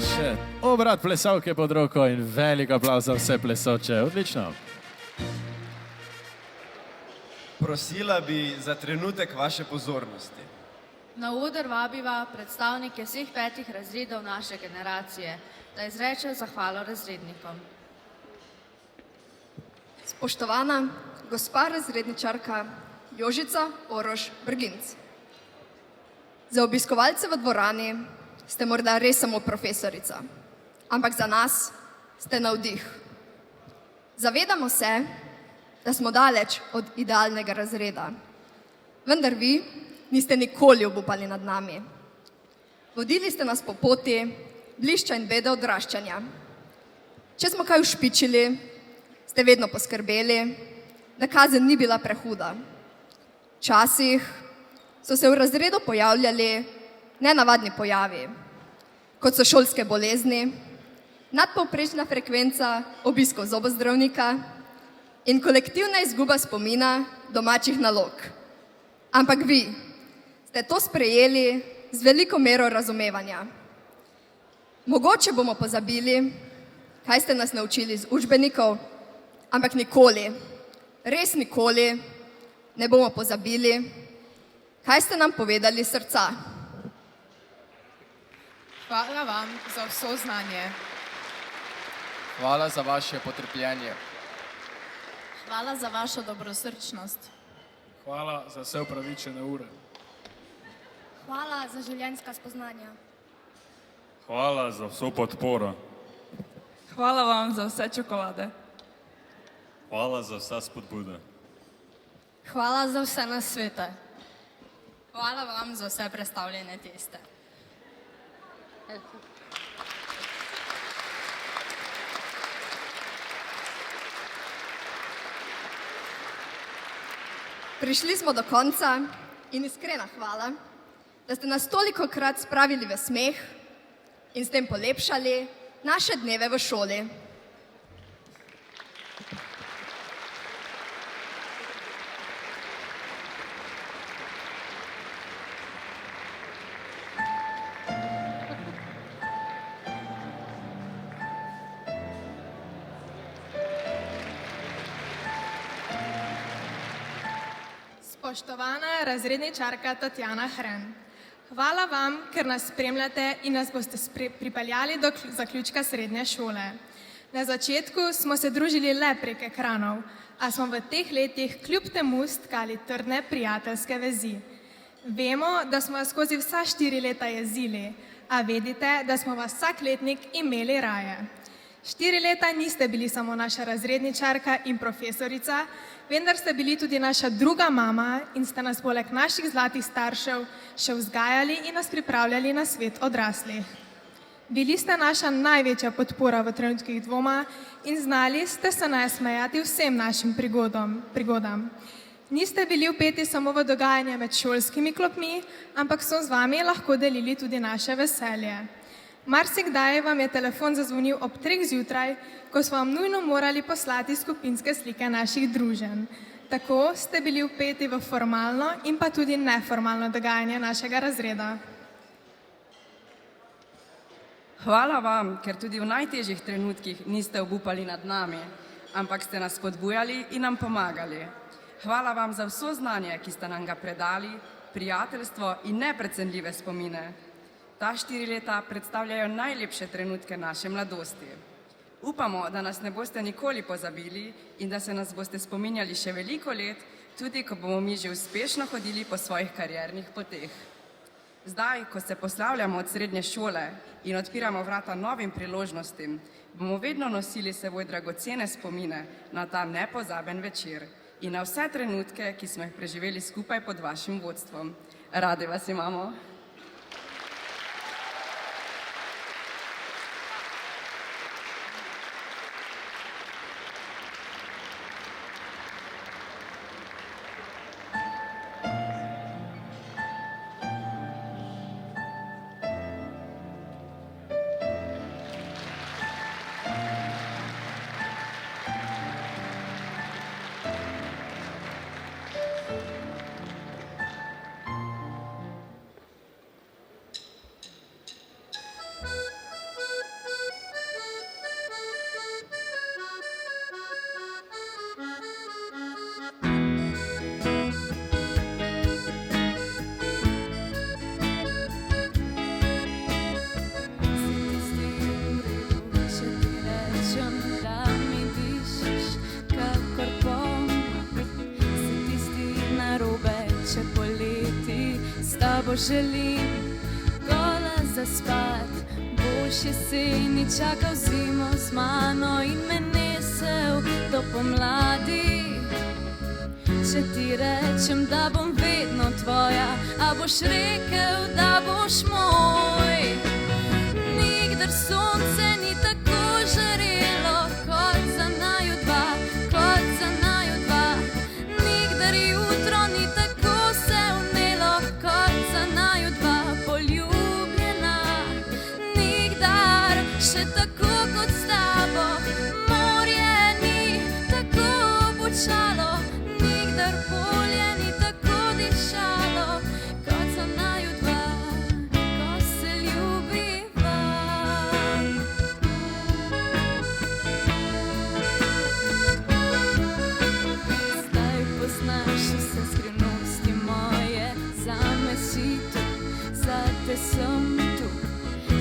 Še obrat plesavke pod roko in velik aplavz za vse plesoče. Odlično. Prosila bi za trenutek vaše pozornosti. Na oder vabiva predstavnike vseh 5 razredov naše generacije, da izrečejo zahvalo razrednikom. Spoštovana gospa razredničarka Jožica Oroš Brginc. Za obiskovalce v dvorani ste morda res samo profesorica, ampak za nas ste navdih. Zavedamo se, da smo daleč od idealnega razreda, vendar vi niste nikoli obupali nad nami. Vodili ste nas po poti blišča in bede odraščanja. Če smo kaj ušpičili, ste vedno poskrbeli, da kazen ni bila prehuda. Včasih so se v razredu pojavljali nenavadni pojavi, kot so šolske bolezni, nadpovprečna frekvenca obiskov zobozdravnika in kolektivna izguba spomina domačih nalog. Ampak vi ste to sprejeli z veliko mero razumevanja. Mogoče bomo pozabili, kaj ste nas naučili iz učbenikov, ampak nikoli, res nikoli ne bomo pozabili, kaj ste nam povedali iz srca. Hvala vam za vso znanje. Hvala za vaše potrpljenje. Hvala za vašo dobrosrčnost. Hvala za vse upravičene ure. Hvala za življenjska spoznanja. Hvala za vso podporo. Hvala vam za vse čokolade. Hvala za vsa spodbude. Hvala za vse nasvete. Hvala vam za vse prestavljene teste. Prišli smo do konca in iskrena hvala, da ste nas tolikokrat spravili v smeh in s tem polepšali naše dneve v šoli. Spoštovana razredničarka Tatjana Hren, hvala vam, ker nas spremljate in nas boste pripeljali do zaključka srednje šole. Na začetku smo se družili le prek ekranov, a smo v teh letih kljub temu stkali trdne prijateljske vezi. Vemo, da smo vas skozi vsa 4 leta jezili, a vedite, da smo vas vsak letnik imeli raje. 4 leta niste bili samo naša razredničarka in profesorica, vendar ste bili tudi naša druga mama in ste nas poleg naših zlatih staršev še vzgajali in nas pripravljali na svet odraslih. Bili ste naša največja podpora v trenutkih dvoma in znali ste se nasmejati vsem našim prigodam. Niste bili vpeti samo v dogajanje med šolskimi klopmi, ampak so z vami lahko delili tudi naše veselje. Marsikdaj vam je telefon zazvonil ob 3 zjutraj, ko smo vam nujno morali poslati skupinske slike naših druženj. Tako ste bili vpeti v formalno in pa tudi neformalno dogajanje našega razreda. Hvala vam, ker tudi v najtežjih trenutkih niste obupali nad nami, ampak ste nas spodbujali in nam pomagali. Hvala vam za vso znanje, ki ste nam ga predali, prijateljstvo in neprecenljive spomine. Ta 4 leta predstavljajo najlepše trenutke naše mladosti. Upamo, da nas ne boste nikoli pozabili in da se nas boste spominjali še veliko let, tudi ko bomo mi že uspešno hodili po svojih kariernih poteh. Zdaj, ko se poslavljamo od srednje šole in odpiramo vrata novim priložnostim, bomo vedno nosili seboj dragocene spomine na ta nepozaben večer in na vse trenutke, ki smo jih preživeli skupaj pod vašim vodstvom. Radi vas imamo. Želim gola zaspat, boš jeseni čakal zimo z mano in me nesel do pomladi. Če ti rečem, da bom vedno tvoja, a boš rekel, da boš moj. Nikdar sonce ni tako žarelo kot za naju dva, kot za naju dva. Nikdar jutro ni tako se vnelo kot za naju dva poljubljena. Nikdar še tako kot s tabo morje ni tako bučalo. Nikdar polje ni tako dišalo kot za naju dva, ko se ljubiva. Zdaj poznaš vse skrivnosti moje, zame si tu, zate sem tu.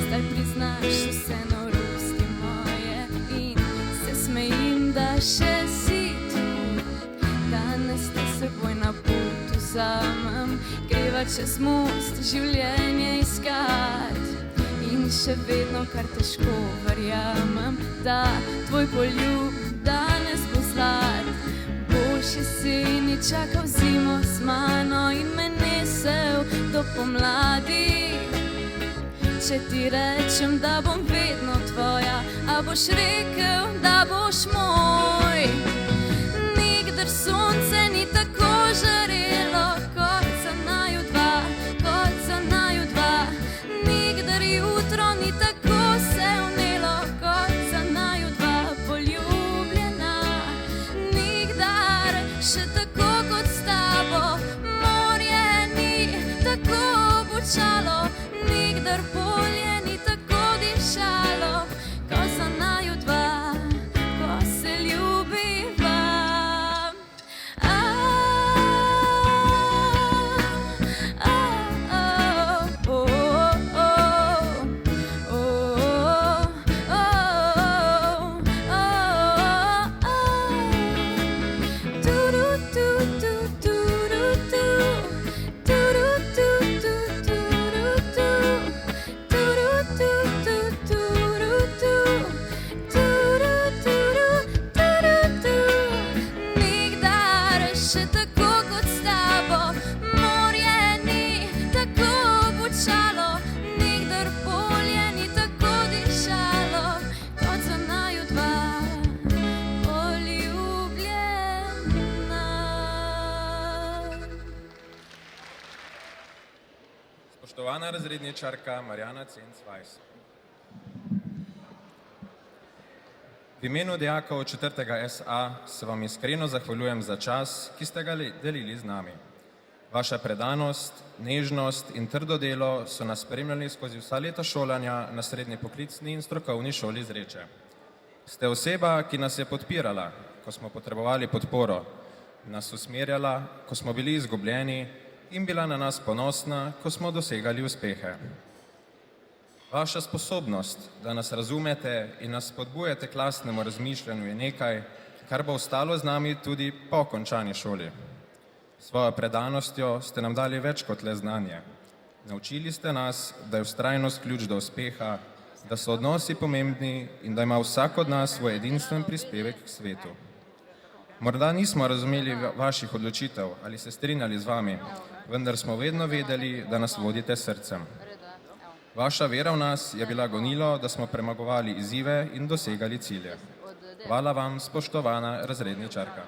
Zdaj priznaš vse norosti moje in se smejim, da še si tu. Danes te seboj na pot vzamem, greva čez most življenje iskat. In še vedno kar težko verjamem, da tvoj poljub danes bo zlat. Boš jeseni čakal zimo z mano in me nesel do pomladi. Če ti rečem, da bom vedno tvoja, a boš rekel, da boš moj. Nikdar sonce ni tako žarelo, kot za naju dva, kot za naju dva. Nikdar jutro ni tako se vnelo, kot za naju dva poljubljena. Nikdar še tako kot s tabo, morje ni tako bučalo, nikdar polje ni tako dišalo, kot za naju dva, ko se ljubiva. Nikdar še tako kot s tabo, morje ni tako bučalo, nikdar polje ni tako dišalo, kot za naju dva poljubljena. Spoštovana razredničarka Marjana Cenc-Weiss. V imenu dijakov 4. SA se vam iskreno zahvaljujem za čas, ki ste ga delili z nami. Vaša predanost, nežnost in trdo delo so nas spremljali skozi vsa leta šolanja na srednji poklicni in strokovni šoli Zreče. Ste oseba, ki nas je podpirala, ko smo potrebovali podporo, nas usmerjala, ko smo bili izgubljeni in bila na nas ponosna, ko smo dosegali uspehe. Vaša sposobnost, da nas razumete in nas spodbujate k lastnemu razmišljanju, je nekaj, kar bo ostalo z nami tudi po končani šoli. S svojo predanostjo ste nam dali več kot le znanje. Naučili ste nas, da je vztrajnost ključ do uspeha, da so odnosi pomembni in da ima vsak od nas svoj edinstven prispevek k svetu. Morda nismo razumeli vaših odločitev ali se strinjali z vami, vendar smo vedno vedeli, da nas vodite s srcem. Vaša vera v nas je bila gonilo, da smo premagovali izzive in dosegali cilje. Hvala vam, spoštovana razredničarka.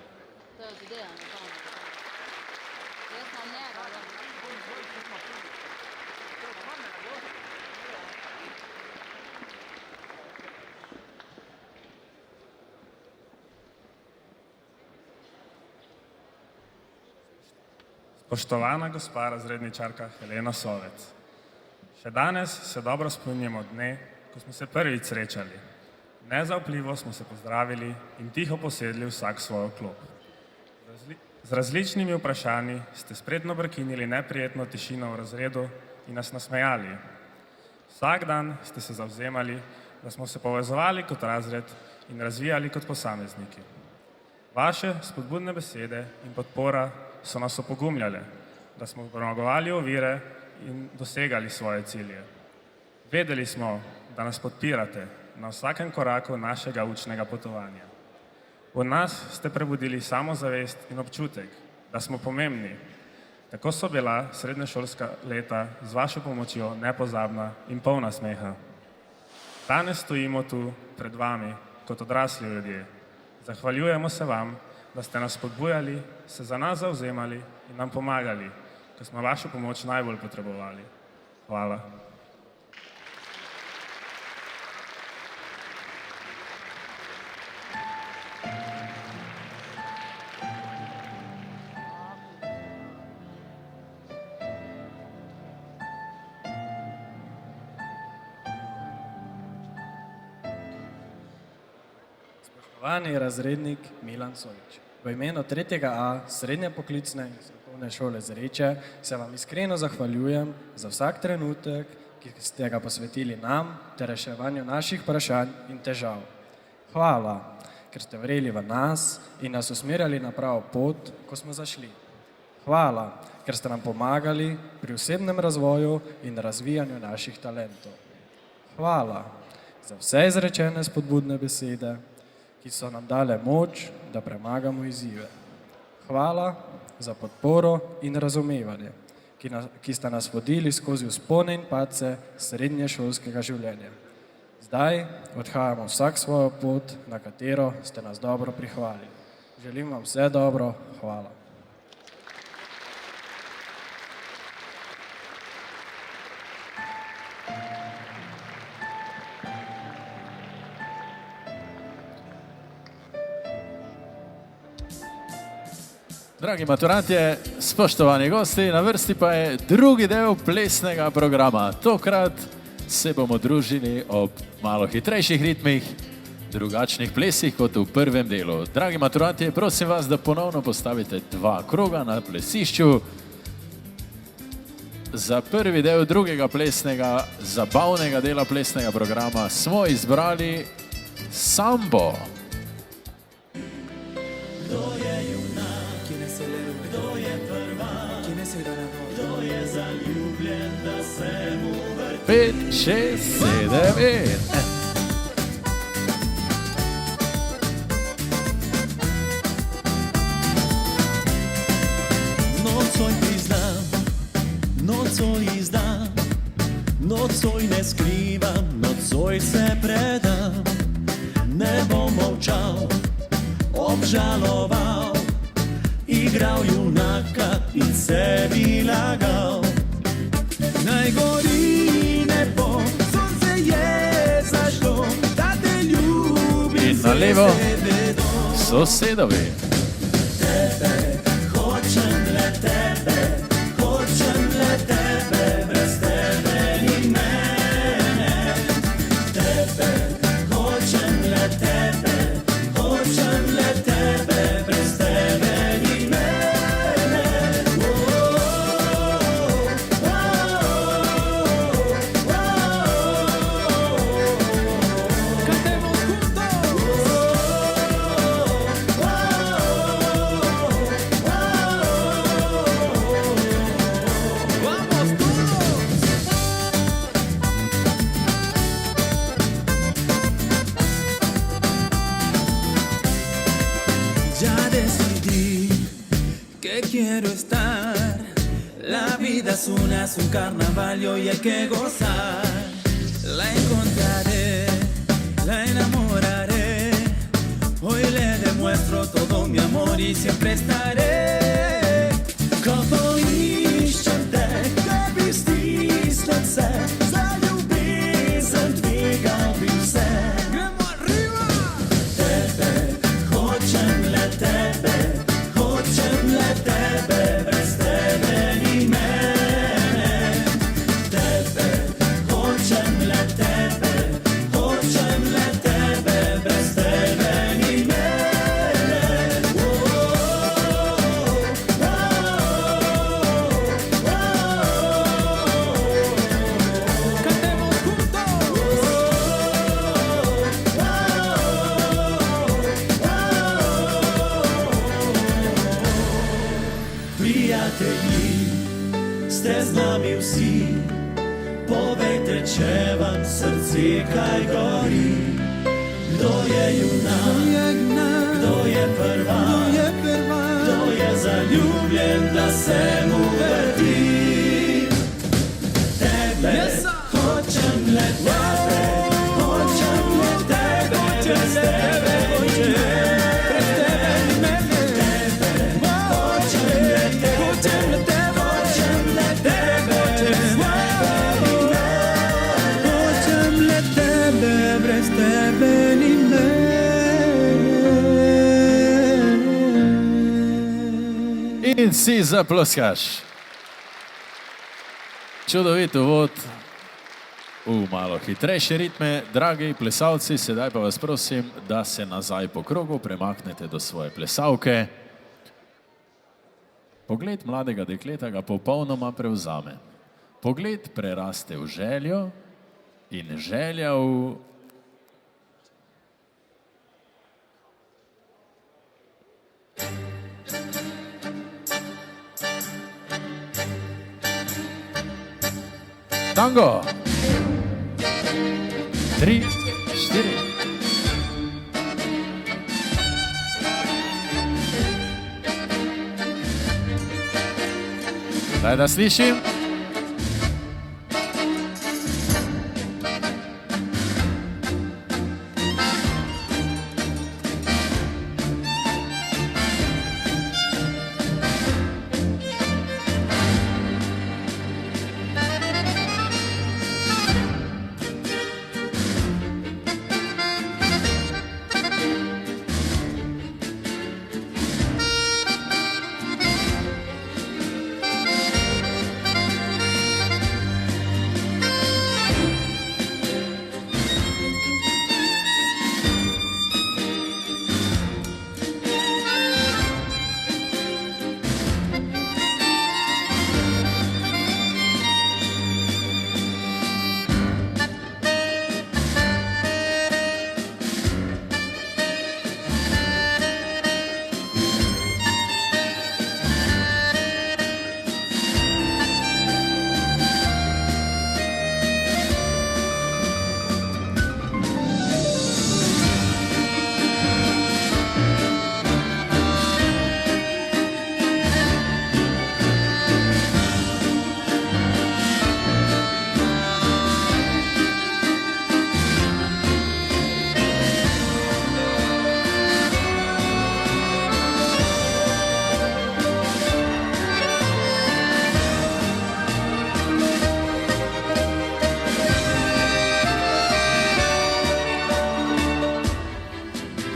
Spoštovana gospa razredničarka Helena Sovec. Še danes se dobro spomnimo dne, ko smo se prvič srečali. Nezaupljivo smo se pozdravili in tiho posedli vsak svojo klop. Z različnimi vprašanji ste spretno prekinili neprijetno tišino v razredu in nas nasmejali. Vsak dan ste se zavzemali, da smo se povezovali kot razred in razvijali kot posamezniki. Vaše spodbudne besede in podpora so nas opogumljale, da smo premagovali ovire in dosegali svoje cilje. Vedeli smo, da nas podpirate na vsakem koraku našega učnega potovanja. V nas ste prebudili samozavest in občutek, da smo pomembni. Tako so bila srednješolska leta z vašo pomočjo nepozabna in polna smeha. Danes stojimo tu pred vami kot odrasli ljudje. Zahvaljujemo se vam, da ste nas spodbujali, se za nas zavzemali in nam pomagali, ko smo vašo pomoč najbolj potrebovali. Hvala. Spoštovani razrednik Milan Sovič, v imenu 3. A srednje poklicne in strokovne šole Zreče se vam iskreno zahvaljujem za vsak trenutek, ki ste ga posvetili nam ter reševanju naših vprašanj in težav. Hvala, ker ste verjeli v nas in nas usmerjali na pravo pot, ko smo zašli. Hvala, ker ste nam pomagali pri osebnem razvoju in razvijanju naših talentov. Hvala za vse izrečene spodbudne besede, ki so nam dale moč, da premagamo izzive. Hvala za podporo in razumevanje, ki sta nas vodili skozi vzpone in padce srednješolskega življenja. Zdaj odhajamo vsak svojo pot, na katero ste nas dobro prihvalili. Želim vam vse dobro. Hvala. Dragi maturantje, spoštovani gosti, na vrsti pa je drugi del plesnega programa. Tokrat se bomo družili ob malo hitrejših ritmih, drugačnih plesih kot v prvem delu. Dragi maturantje, prosim vas, da ponovno postavite 2 kroga na plesišču. Za prvi del drugega plesnega, zabavnega dela plesnega programa smo izbrali sambo. Kdo je junak, ki ne se le ljubi? Kdo je prvak, ki ne se da na vod? Kdo je zaljubljen, da se mu vrti? 5, 6, 7, 8. Nocoj priznam, nocoj izdam, nocoj ne skrivam, nocoj se predam. Ne bom molčal, obžaloval, igral junaka in sebi lagal. Naj gori nebo, sonce je zašlo, da te ljubim. In na levo sosedovi. Tebe, hočem le tebe, hočem le tebe, brez tebe ni mene. Tebe, hočem le tebe, hočem le tebe, brez tebe ni mene. Cantemos juntos. Vamos todos. Ya decidí que quiero estar. La vida es un carnaval y hoy hay que gozar. La encontraré, la enamoraré. Hoy le demuestro todo mi amor y siempre estaré. Kogo iščem te, da bi stisnil se, za ljubezen dvigal bi vse. Gremo arriba! Tebe, hočem le tebe, hočem le tebe, brez tebe ni mene. Tebe, hočem le tebe, hočem le tebe, brez tebe ni mene. Cantemos Prijatelji, ste z nami vsi, povejte, če vam srce kaj gori. Kdo je junak, kdo je prvak, kdo je zaljubljen, da se mu vrti. Tebe, hočem le tebe, hočem le tebe, brez tebe ni mene. Brez tebe ni mene. Tebe, hočem le tebe, hočem le tebe, hočem le tebe, brez tebe ni mene. Hočem le tebe, brez tebe ni mene. In si zaploskaš. Čudovit uvod v malo hitrejše ritme. Dragi plesalci, sedaj pa vas prosim, da se nazaj po krogu premaknete do svoje plesavke. Pogled mladega dekleta ga popolnoma prevzame. Pogled preraste v željo in želja v tango. 3, 4. Daj, da slišim.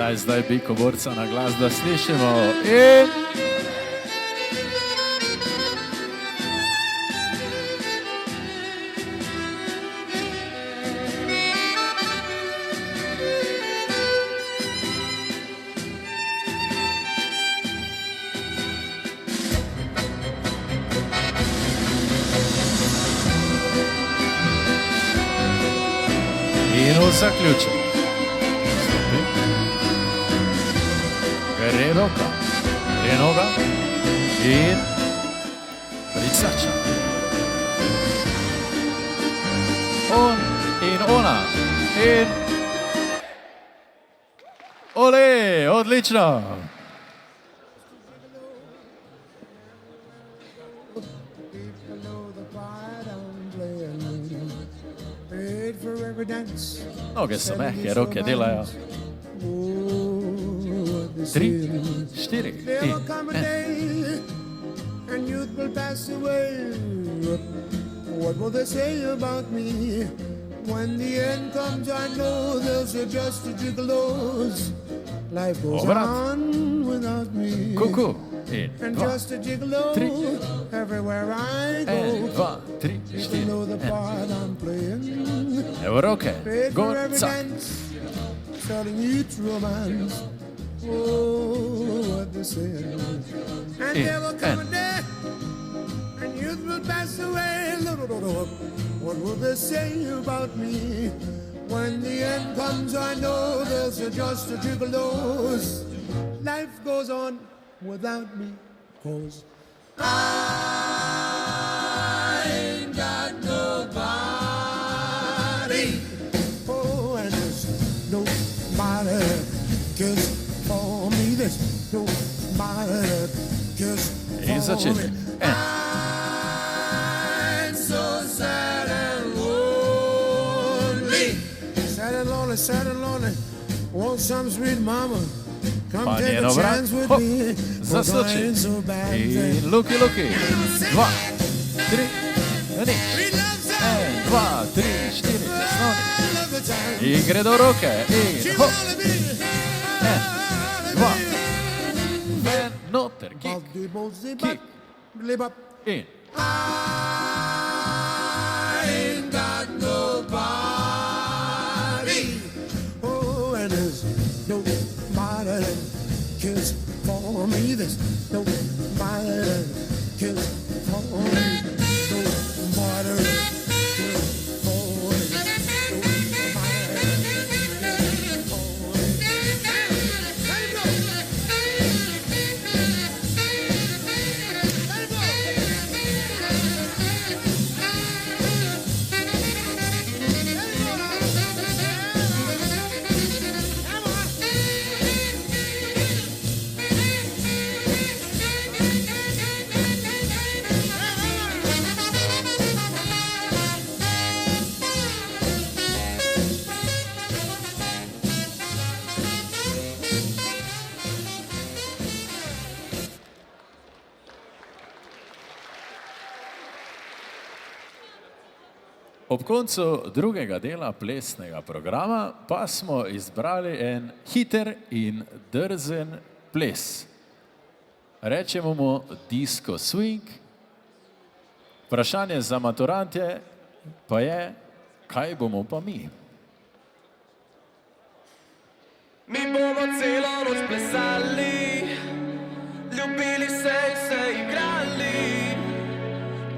Daj zdaj biko borca na glas, da slišimo. In... In v zaključek. Stopi. Gre roka, gre noga in pričača. On in ona in... Ole, odlično! Noge so mehke, roke delajo. 3, 4 in 1. And youth will pass away. What will they say about me? When the end comes, I know they'll say just a gigolo's. Life goes on without me. Kuku. And just a gigolo everywhere I go. 1, 2, 3, 4. You know the part I'm playing. Evo roke, gor, every cak. dance, telling each romance. Oh, what they say. And there will come a day, and youth will pass away. What will they say about me? When the end comes, I know there's just a gigolo's. Life goes on without me, 'cause I ain't got nobody. Oh, and there's nobody cares for me. There's nobody cares In for začetek. me. I'm so sad and lonely. Sad and lonely, sad and lonely. Want some sweet mama. Come Pa take njeno a vrat, chance with hop, me. 'Cause I zaskoči. ain't so bad. In luki, luki. 2, 3, nič. 1, 2, 3, 4, snoni. In gre do roke. In hop. 1, 2. Ven, noter, kik, kik. In. I ain't got nobody. Oh, and there's nobody that cares for me. There's nobody that cares for me. Nobody that cares for me. Ob koncu drugega dela plesnega programa pa smo izbrali en hiter in drzen ples. Rečemo mu disco swing. Vprašanje za maturante pa je, kaj bomo pa mi? Mi bomo celo noč plesali, ljubili se in se igrali,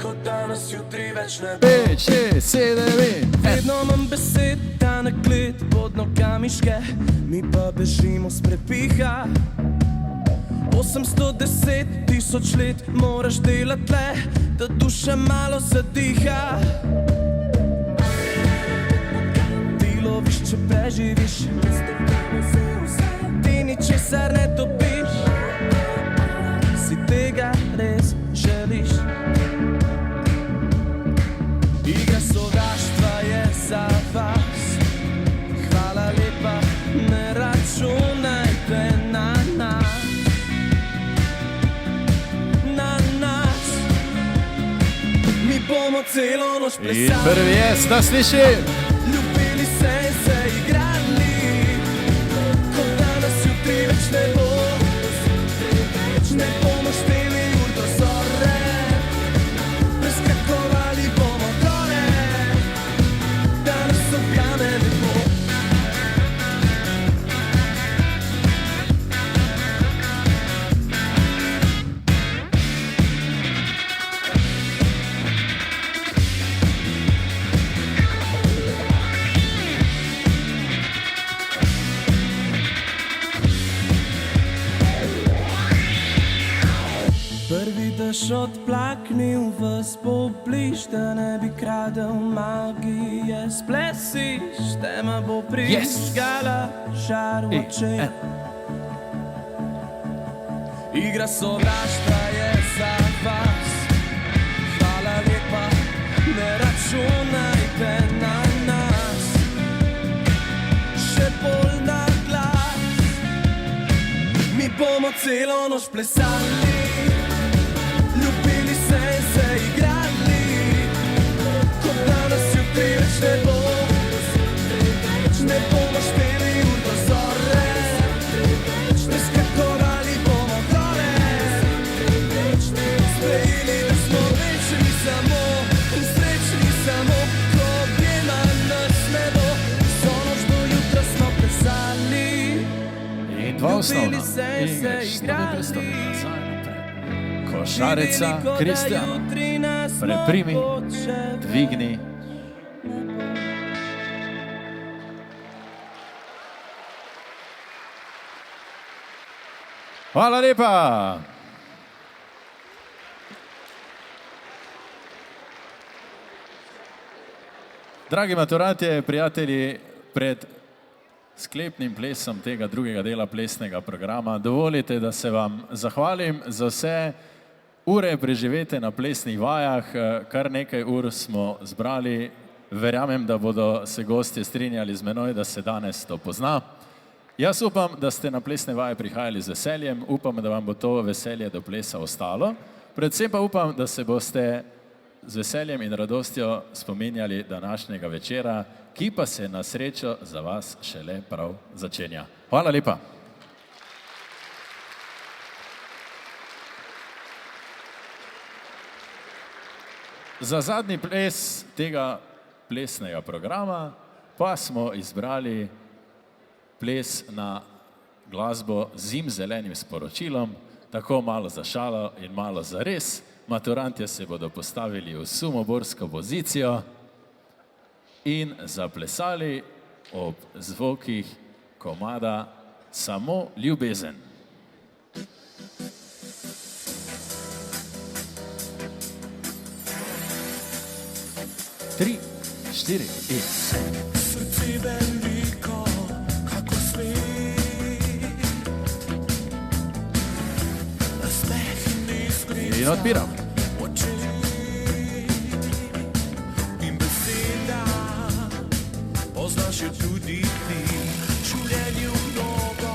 kot danes jutri več ne bo. 5, 6, 7, 8. Vedno manj besed, ta nakled pod nogami ške, mi pa bežimo s prepiha. 810 tisoč let moraš delati le, da duša malo zadiha. Ti loviš, če preživiš, ti ničesar ne dobiš, si tega res želiš. Igra sovraštva je za vas, hvala lepa, ne računajte na nas. Bomo celo noč plesali. In prvi je, da slišim. Ljubili se in se igrali, kot danes Ne bomo šteli ur do zore, preskakovali bomo gore, da nas objame nebo. Prvi dež odplaknil vas pobliž, da ne bi kradel magije. Splesiš, tema bo prižgala žar v očeh. Igra sovraštva je za vas. Hvala lepa, ne računajte na nas. Še bolj na glas. Mi bomo celo noč plesali, ljubili se in se igrali, kot danes jutri več ne bo. Ne bomo šteli ur do zore, preskakovali bomo gore, sprejeli, da smo večni samo in srečni samo, ko objema nas nebo. Vso noč do jutra smo plesali, In dva osnovna. Ingrid, košarica, Kristjana, preprimi, dvigni. Hvala lepa. Dragi maturantje, prijatelji, pred sklepnim plesom tega drugega dela plesnega programa dovolite, da se vam zahvalim za vse ure preživete na plesnih vajah. Kar nekaj ur smo zbrali. Verjamem, da bodo se gostje strinjali z menoj, da se danes to pozna. Jaz upam, da ste na plesne vaje prihajali z veseljem, upam, da vam bo to veselje do plesa ostalo. Predvsem pa upam, da se boste z veseljem in radostjo spominjali današnjega večera, ki pa se na srečo za vas šele prav začenja. Hvala lepa. Za zadnji ples tega plesnega programa pa smo izbrali ples na glasbo z zimzelenim sporočilom, tako malo za šalo in malo za res. Maturantje se bodo postavili v sumoborsko pozicijo in zaplesali ob zvokih komada Samo ljubezen. 3, 4 in... Srce veliko, kako svet, nasmeh iskri In odpiram. oči in beseda, poznaš jo tudi ti, življenju mnogo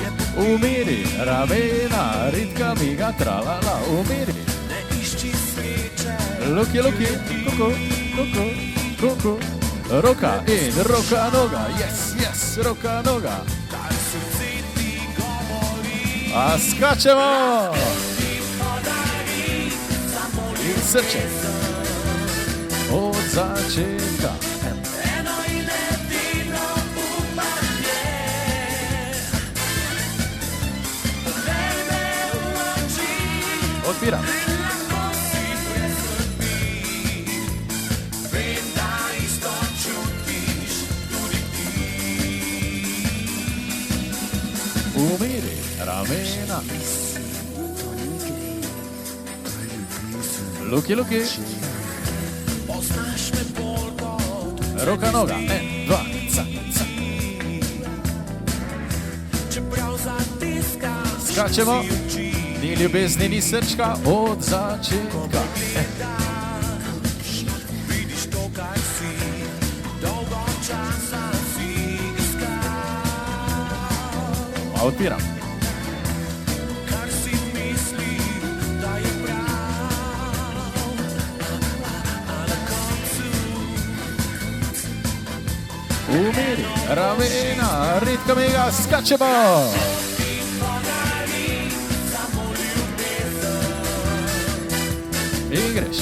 je Umiri, ramena, ritka miga, tralala, umiri. ne išči sreče. Luki, luki, kuku, kuku, kuku. Roka in roka noga, yes, yes, roka noga. Kaj srce ti govori, A skačemo! podari, samo In srče. Od začetka. eno in edino upanje. Glej me v oči, Odpiram. lahko si brez skrbi. Vem, da isto čutiš tudi ti. Umiri, ramena. Luki, luki. Poznaš me bolj kot Roka noga, 1, 2, ca, ca. čeprav zatiska Skačemo. Ni ljubezni, ni srčka od začetka. vidiš to, kaj si, dolgo časa si iskal. A odpiram. Kar si mislil, da je prav, a na koncu Umiri, ramena, ritka miga, skačemo. ti podari samo greš.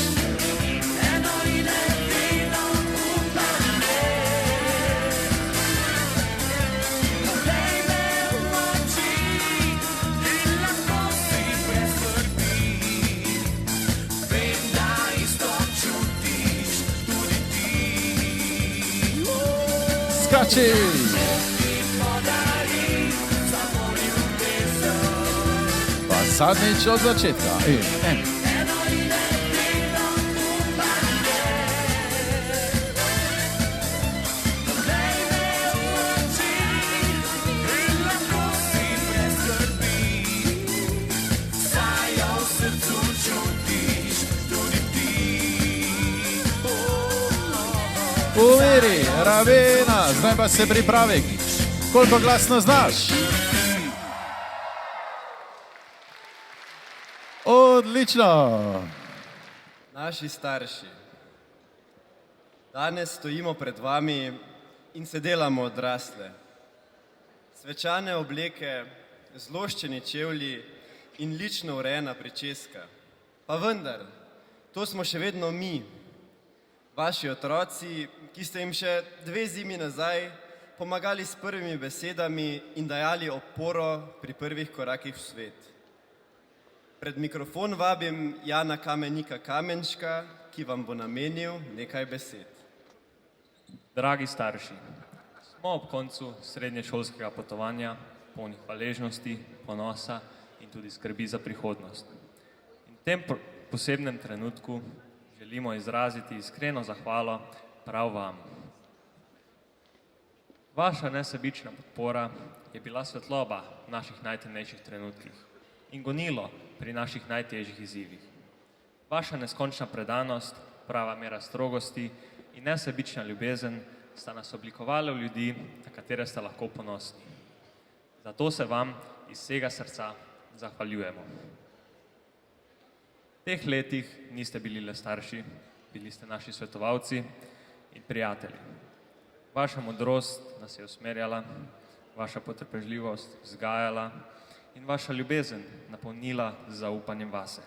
Skači! Pa zadnjič od začetka. In en. Umiri, Ravena, zdaj pa se pripravi. Koliko glasno znaš? Odlično. Naši starši, danes stojimo pred vami in se delamo odrasle. Svečane obleke, zloščeni čevlji in lično urejena pričeska. Pa vendar, to smo še vedno mi, vaši otroci, ki ste jim še 2 zimi nazaj pomagali s prvimi besedami in dajali oporo pri prvih korakih v svet. Pred mikrofon vabim Jana Kamenika Kamenška, ki vam bo namenil nekaj besed. Dragi starši, smo ob koncu srednješolskega potovanja, polni hvaležnosti, ponosa in tudi skrbi za prihodnost. In v tem posebnem trenutku želimo izraziti iskreno zahvalo prav vam. Vaša nesebična podpora je bila svetloba v naših najtemnejših trenutkih in gonilo pri naših najtežjih izzivih. Vaša neskončna predanost, prava mera strogosti in nesebična ljubezen sta nas oblikovali v ljudi, na katere ste lahko ponosni. Zato se vam iz vsega srca zahvaljujemo. V teh letih niste bili le starši, bili ste naši svetovalci in prijatelji. Vaša modrost nas je usmerjala, vaša potrpežljivost vzgajala in vaša ljubezen napolnila z zaupanjem vase.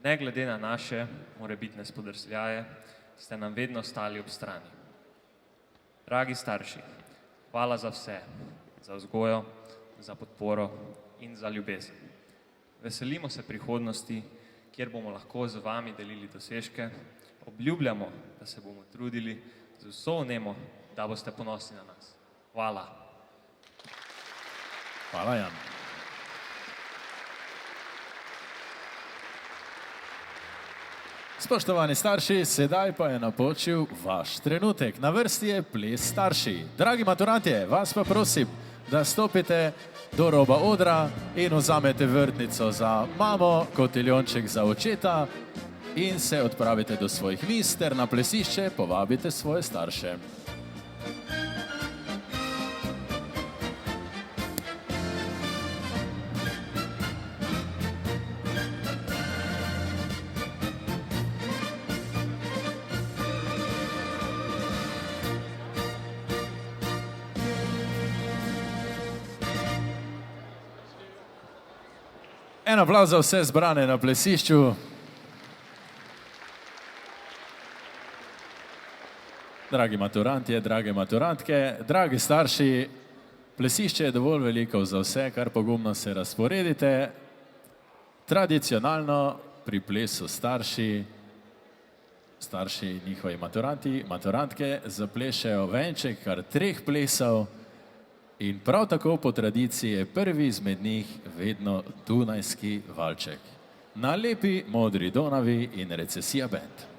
Ne glede na naše morebitne spodrsljaje, ste nam vedno stali ob strani. Dragi starši, hvala za vse, za vzgojo, za podporo in za ljubezen. Veselimo se prihodnosti, kjer bomo lahko z vami delili dosežke, obljubljamo, da se bomo trudili z vso vnemo, da boste ponosni na nas. Hvala. Hvala, Jan. Spoštovani starši, sedaj pa je napočil vaš trenutek. Na vrsti je ples starši. Dragi maturantje, vas pa prosim, da stopite do roba odra in vzamete vrtnico za mamo, kotiljonček za očeta in se odpravite do svojih miz ter na plesišče povabite svoje starše. En aplavz za vse zbrane na plesišču. Dragi maturantje, drage maturantke, dragi starši, plesišče je dovolj veliko za vse, kar pogumno se razporedite. Tradicionalno pri plesu starši, njihovi maturanti, maturantke zaplešejo venček kar 3 plesov. In prav tako po tradiciji je prvi izmed njih vedno Dunajski valček. Na lepi modri Donavi in Recesija band.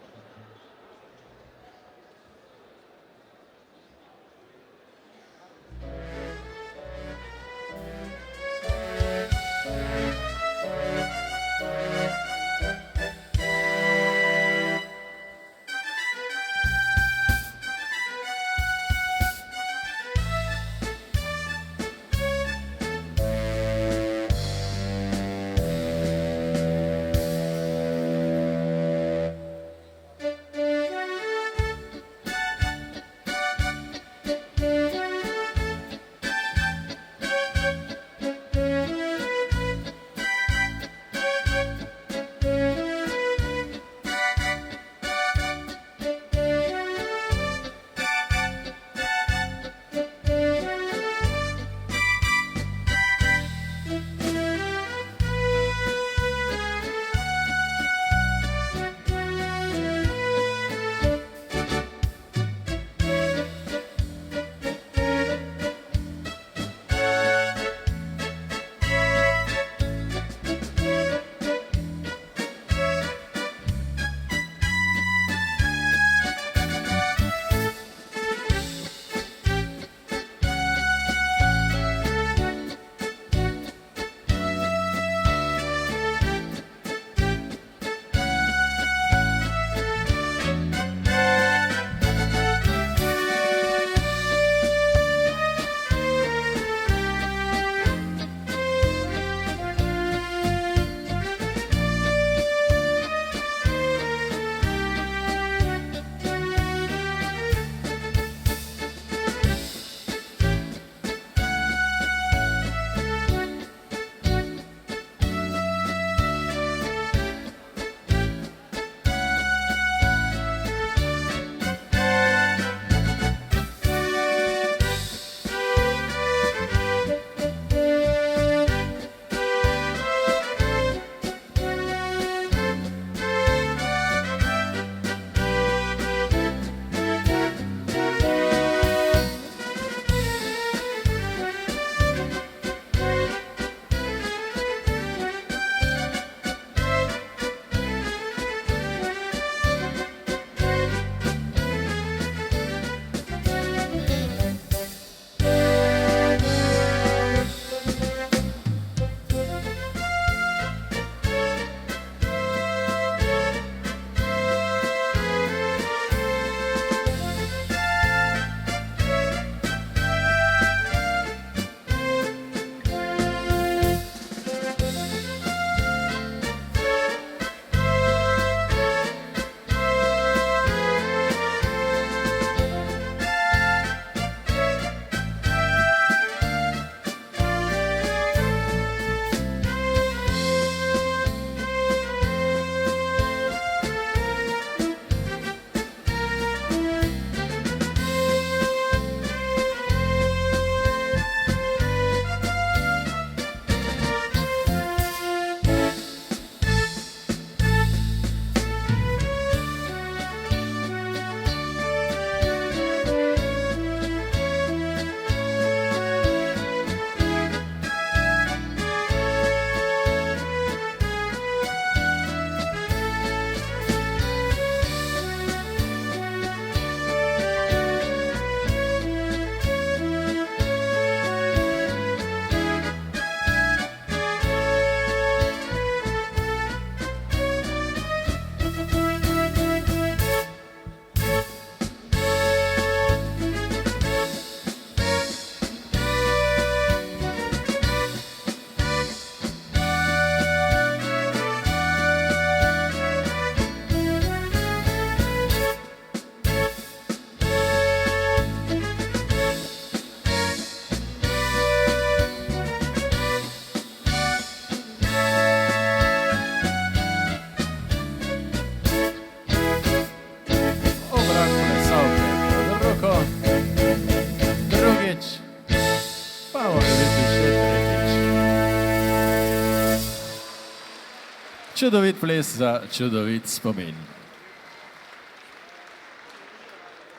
Čudovit ples za čudovit spomin.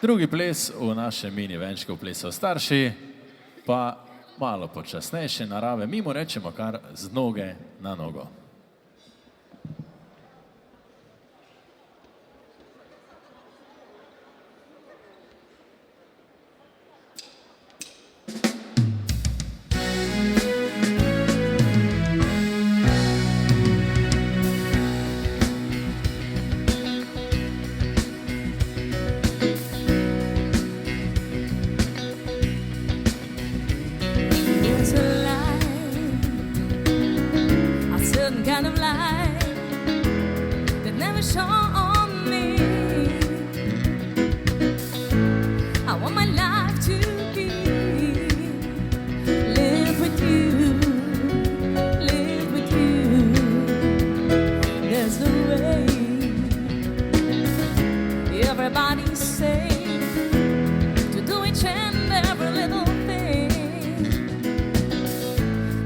Drugi ples v našem mini venčku Plesov starši, pa malo počasnejše narave, mi mu rečemo kar z noge na nogo. There's a light, a certain kind of light that never shone on me. I want my life to be live with you, live with you. There's a way. Everybody's saying to do each and every little thing.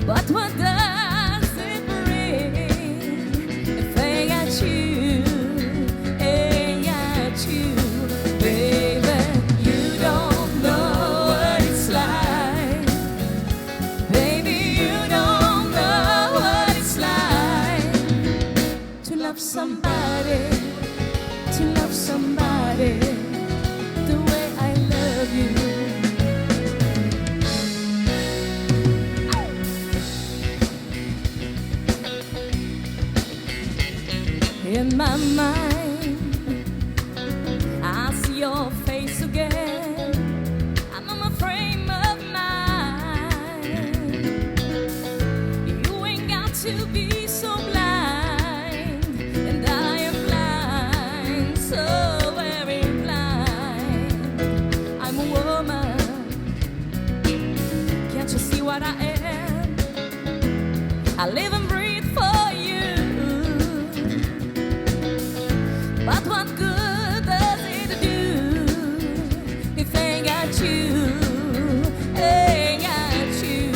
But what does it bring if I got you, I got you, baby? You don't know what it's like, baby. You don't know what it's like to love somebody, to love somebody the way I love you. In my mind, I see your face again. I'm in my frame of mind. You ain't got to be so blind, and I am blind, so very blind. I'm a woman, can't you see what I am? I live and breathe for you. But what good does it do if I ain't got you, ain't got you,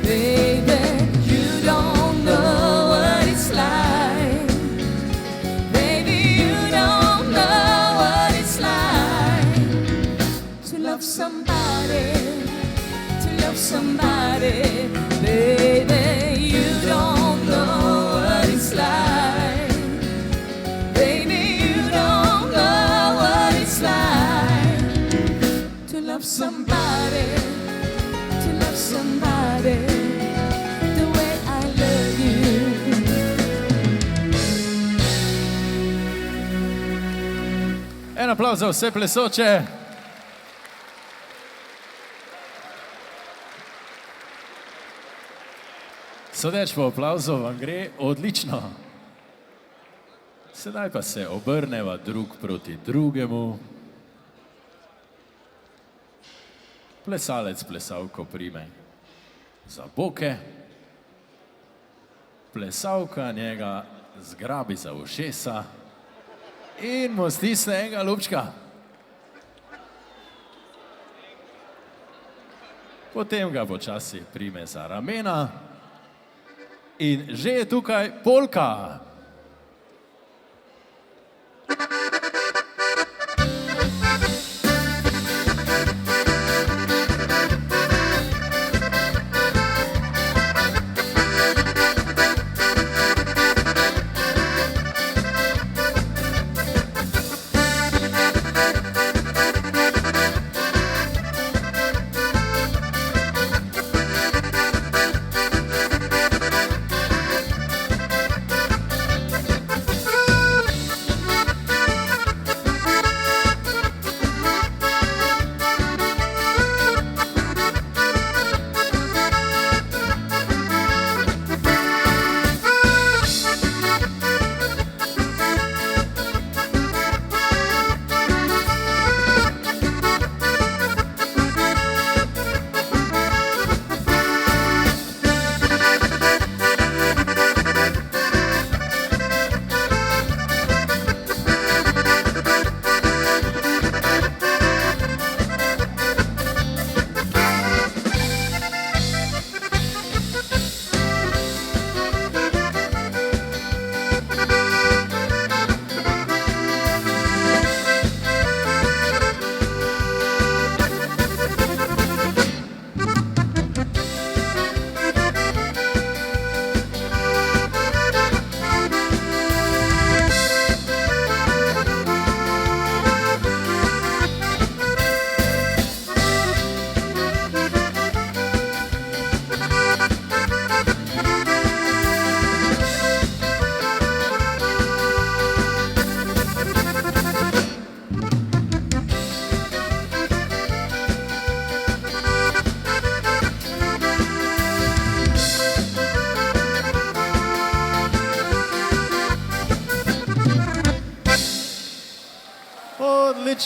baby? You don't know what it's like, baby. You don't know what it's like to love somebody, to love somebody, baby. You don't know what it's like, baby. You don't know what it's like to love somebody, to love somebody the way I love you. En aplavz za vse plesoče. Sodeč po aplavzu vam gre odlično. Sedaj pa se obrneva drug proti drugemu. Plesalec plesalko prime za boke, plesalka njega zgrabi za ušesa in mu stisne enega lupčka. Potem ga počasi prime za ramena in že je tukaj polka.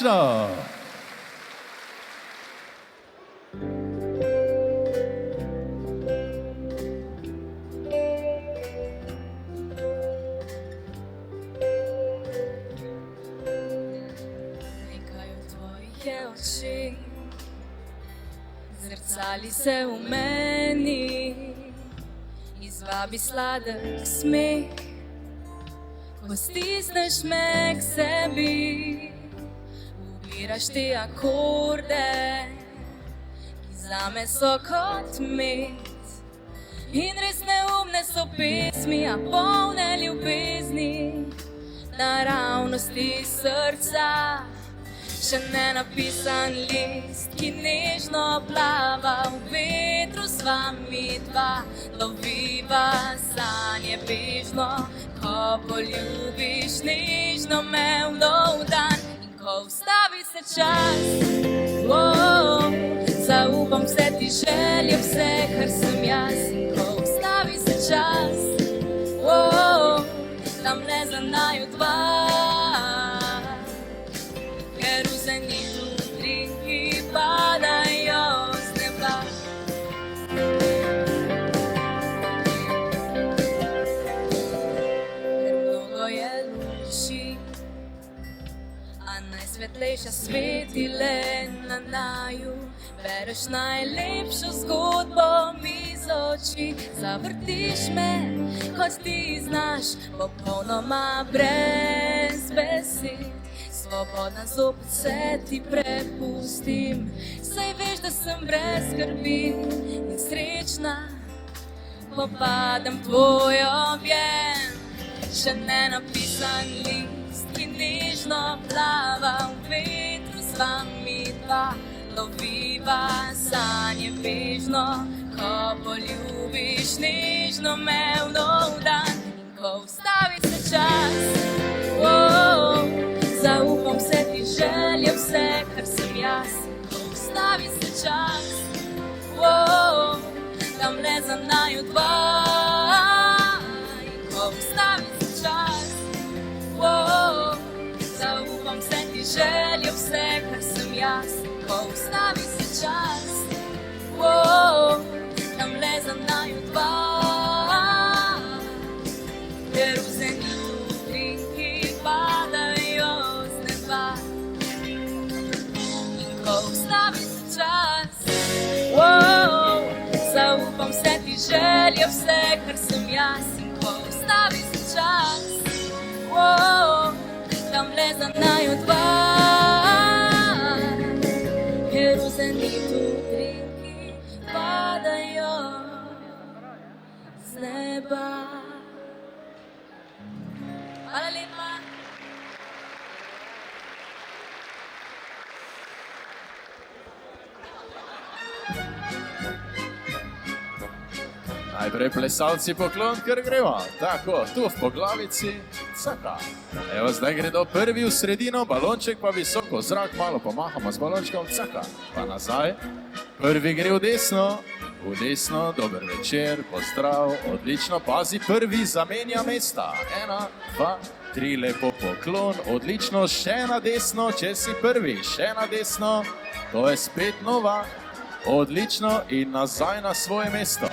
Odlično! Nekaj v tvojih oči zrcali se v meni, izvabi sladek smeh, ko stisneš me k sebi, ubiraš te akorde, ki zame so kot med. In res neumne so pesmi, a polne ljubezni, naravnosti srca. Še ne napisan list, ki nežno plava v vetru, s vami dva loviva sanje bežno. Ko poljubiš nežno me v nov dan in ko ustavi se čas, zaupam vse ti želje, vse, kar sem jaz. In ko ustavi se čas, tam le za naju dva, ker v zenitu utrinki padajo z neba. Ker mnogo je luči, a najsvetlejša sveti le na naju. Bereš najlepšo zgodbo mi z oči, zavrtiš me, kot ti znaš, popolnoma brez besed. Svobodna zopet se ti prepustim, saj veš, da sem brez skrbi in srečna, ko padam tvoj objem. Še ne napisan list, ki nežno plava v vetru, s vami dva loviva sanje bežno. Ko poljubiš nežno me v nov dan in ko ustavi se čas, zaupam vse ti želje, vse, kar sem jaz. Ko ustavi se čas, tam le za naju dva. In ko ustavi se čas, zaupam vse ti želje, vse, kar sem jaz. Ko ustavi se čas, tam le za naju dva, ker v zenitu utrinki padajo z neba. In ko ustavi se čas, zaupam vse ti želje, vse, kar sem jaz. In ko ustavi se čas, tam le za naju dva, ker v zenitu utrinki padajo z neba. Hvala lepa. Najprej plesalci poklon, ker gremo. Tako, tu v poglavici, caka. Evo, zdaj gredo prvi v sredino, balonček pa visoko, zrak, malo pomahamo z balončkom, caka. Pa nazaj. Prvi gre v desno, dober večer, pozdrav, odlično, pazi, prvi zamenja mesta. 1, 2, 3, lepo poklon, odlično, še na desno, če si prvi, še na desno, to je spet nova. Odlično in nazaj na svoje mesto.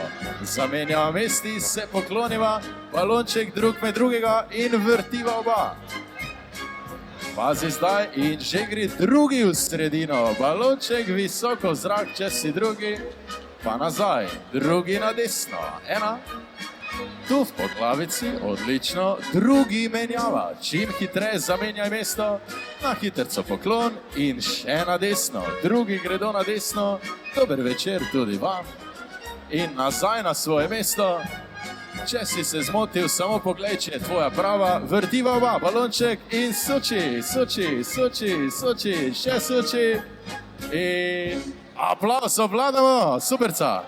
Zamenjava mesti, se pokloniva, balonček drug med drugega in vrtiva oba. Pazi zdaj in že gre drugi v sredino, balonček visoko v zrak, če si drugi, pa nazaj, drugi na desno. 1, tu v poglavici, odlično, drugi menjava, čim hitreje zamenjaj mesto, na hitrco poklon in še na desno, drugi gredo na desno, dober večer tudi vam in nazaj na svoje mesto. Če si se zmotil, samo poglej, če je tvoja prava, vrtiva oba, balonček in suči, suči, suči, suči, še suči in aplavz, obvladamo, superca.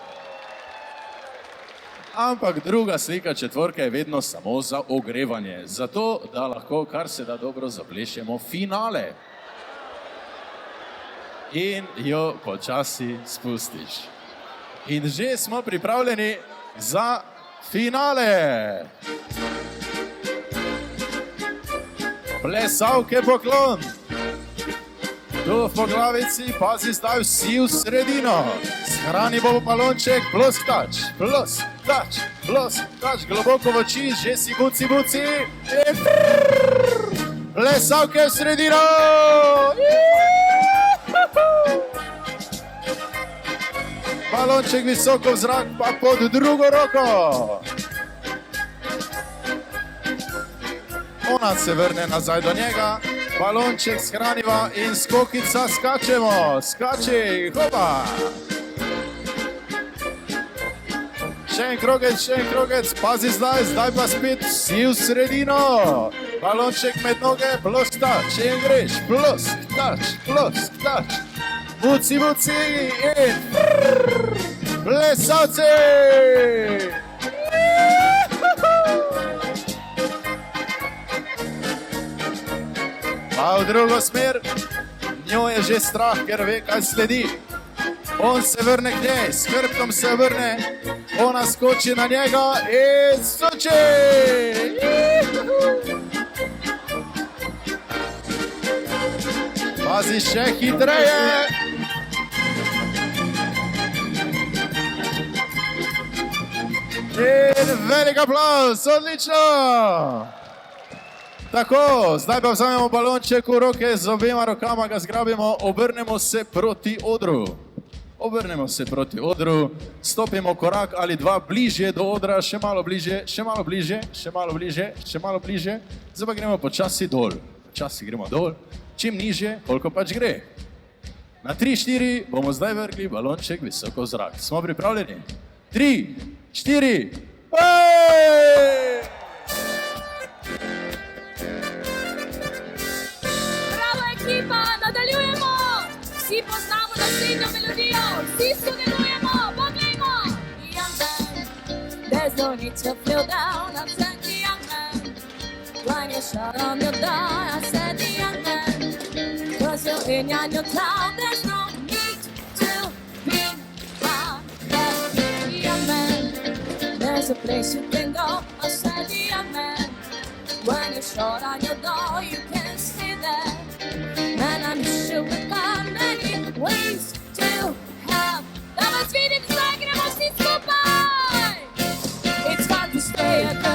Ampak druga slika četvorke je vedno samo za ogrevanje, zato da lahko kar se da dobro zaplešemo finale. In jo počasi spustiš. In že smo pripravljeni za finale. Plesalke poklon. Tu v poglavici, pazi zdaj vsi v sredino. Shrani bo balonček, plus tač, plus tač, plus tač. Globoko v oči, že si buci, buci. In plesavke v sredino. Balonček visoko v zrak, pa pod drugo roko. Ona se vrne nazaj do njega, balonček shraniva in skokica skačemo. Skači, hopa. Še en krogec, pazi zdaj pa spet vsi v sredino. Balonček med noge, plus tač in greš, plus tač. Buci, buci in plesavci. Pa v drugo smer, njo je že strah, ker ve, kaj sledi. On se vrne k njej, s hrbtom se vrne, ona skoči na njega in skoči. Pazi še hitreje. In velik aplauz, odlično. Tako, zdaj pa vzamemo balonček v roke, z obema rokama ga zgrabimo, obrnemo se proti odru. Stopimo korak ali dva bližje do odra, še malo bližje. Zdaj pa gremo počasi dol. Čim nižje, koliko pač gre. Na 3-4 bomo zdaj vrgli balonček visoko v zrak. Smo pripravljeni? 3-4, Ekipa, nadaljujemo! Vsi poznamo naslednjo melodijo, vsi sodelujemo, poglejmo! Young man, there's no need to feel down, I said the young man. When you shut on your door, I said the young man. Cause you're in and you're down, there's no need to be down. Young man, there's a place you can go, I said the young man. When you shut on your door, you can stay there. And I'm sure we've got many ways to help. Damas vidim zdaj, gremo vsi skupaj. It's fun to stay at the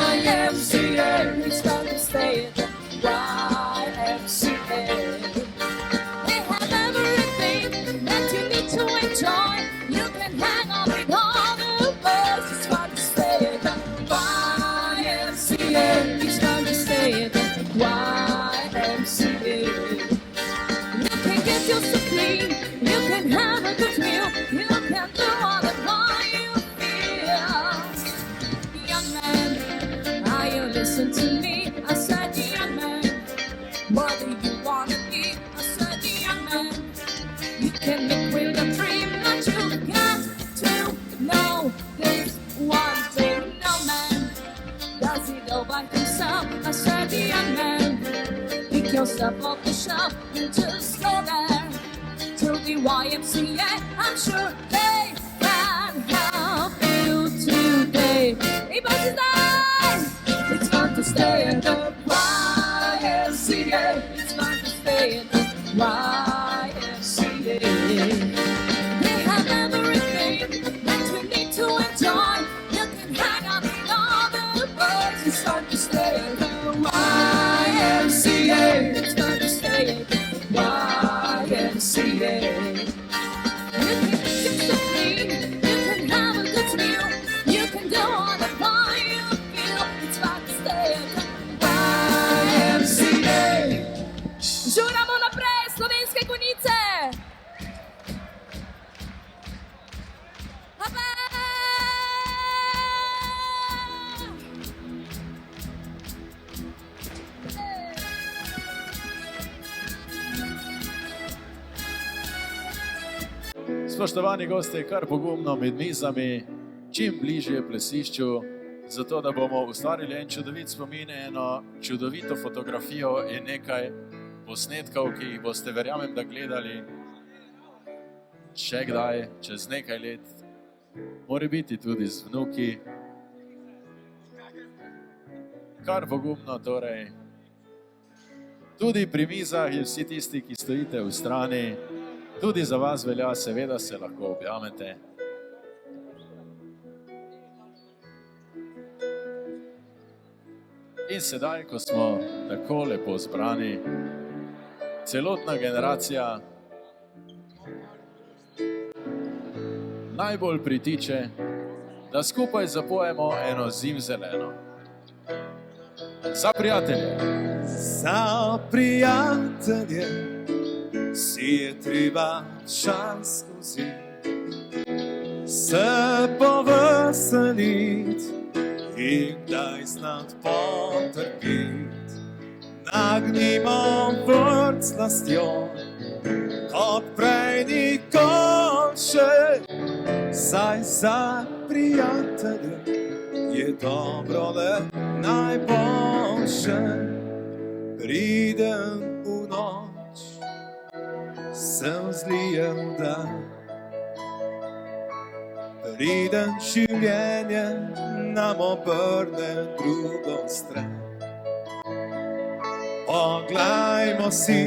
YMCA. It's fun to stay at the YMCA. They have everything that you need to enjoy. You can hang out with all the boys. It's fun to stay at the YMCA. It's fun to stay at the YMCA. You can get yourself clean, you can have a good meal, you can do all the more you feel. Young man, are you listen to me? I said, young man, what do you wanna be? I said, young man, you can make with a dream, but you got to know this one thing. No man does it all by himself. I said, young man, pick yourself off the shelf and just go there to the YMCA. I'm sure they can help you today. Hey, boys, it's fun to stay at the YMCA. It's fun to stay at the YMCA. They have everything that you need to enjoy. You can hang out with all the boys. It's fun to stay at the YMCA. It's fun to stay at the YMCA. You can get so clean, you can have a good meal, you can do all the fun you feel. It's fun to stay at the YMCA. Žuramo naprej, Slovenske Konjice! Spoštovani gostje, kar pogumno med mizami, čim bližje plesišču, zato da bomo ustvarili en čudovit spomin, eno čudovito fotografijo in nekaj posnetkov, ki jih boste, verjamem, da gledali še kdaj, čez nekaj let, more biti tudi z vnuki. Kar pogumno torej Tudi pri mizah in vsi tisti, ki stojite v strani, tudi za vas velja, seveda se lahko objamete. In sedaj, ko smo tako lepo zbrani, celotna generacija najbolj pritiče, da skupaj zapojemo eno zimzeleno. Za prijatelje! Za prijatelje si je treba čas skozi se poveselit in kdaj znat potrpit. Nagnimo vrt s lastjo, kot prej nikoli še, saj za prijatelje je dobro le najboljše. Pridem v noč, sem zlijem dan, pridem življenje nam obrne drugo stran. Poglejmo si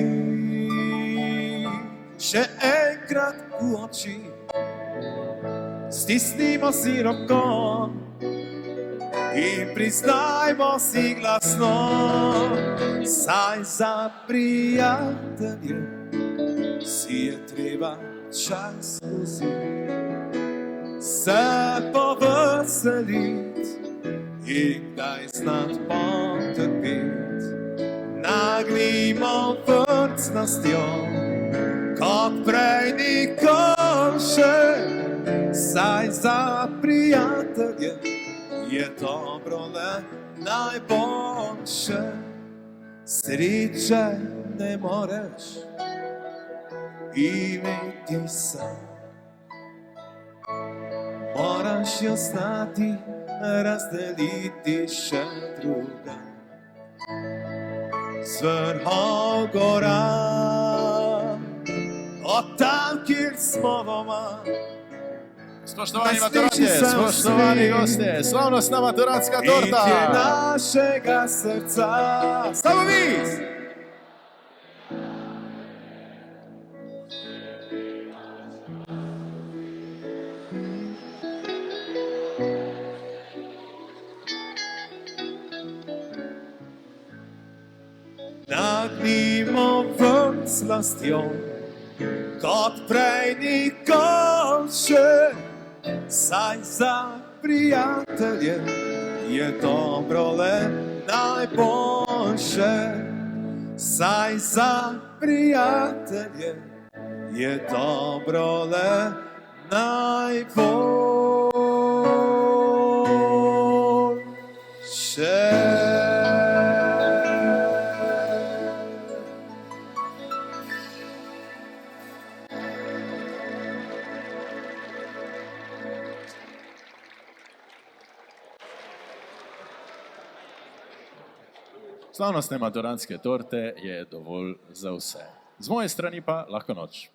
še enkrat v oči, stisnimo si roko in priznajmo si glasno, saj za prijatelje si je treba čas vzeti, se poveselit in kdaj znat potrpit. Nagnimo vrt s nastjo, kot prej nikoli še, saj za prijatelje je dobro le najboljše. Sreče ne moreš imeti sam, moraš jo znati razdeliti še drugam. Z vrhov gora, od tam, kjer smo doma. Spoštovani maturantje, spoštovani gostje, slavnostna maturantska torta! Pitje našega srca. Samo vis! Nagnimo vrt s lastjo, kot prej nikoli še, saj za prijatelje je dobro le najboljše. Saj za prijatelje je dobro le najboljše. Slavnostne maturantske torte je dovolj za vse. Z moje strani pa lahko noč.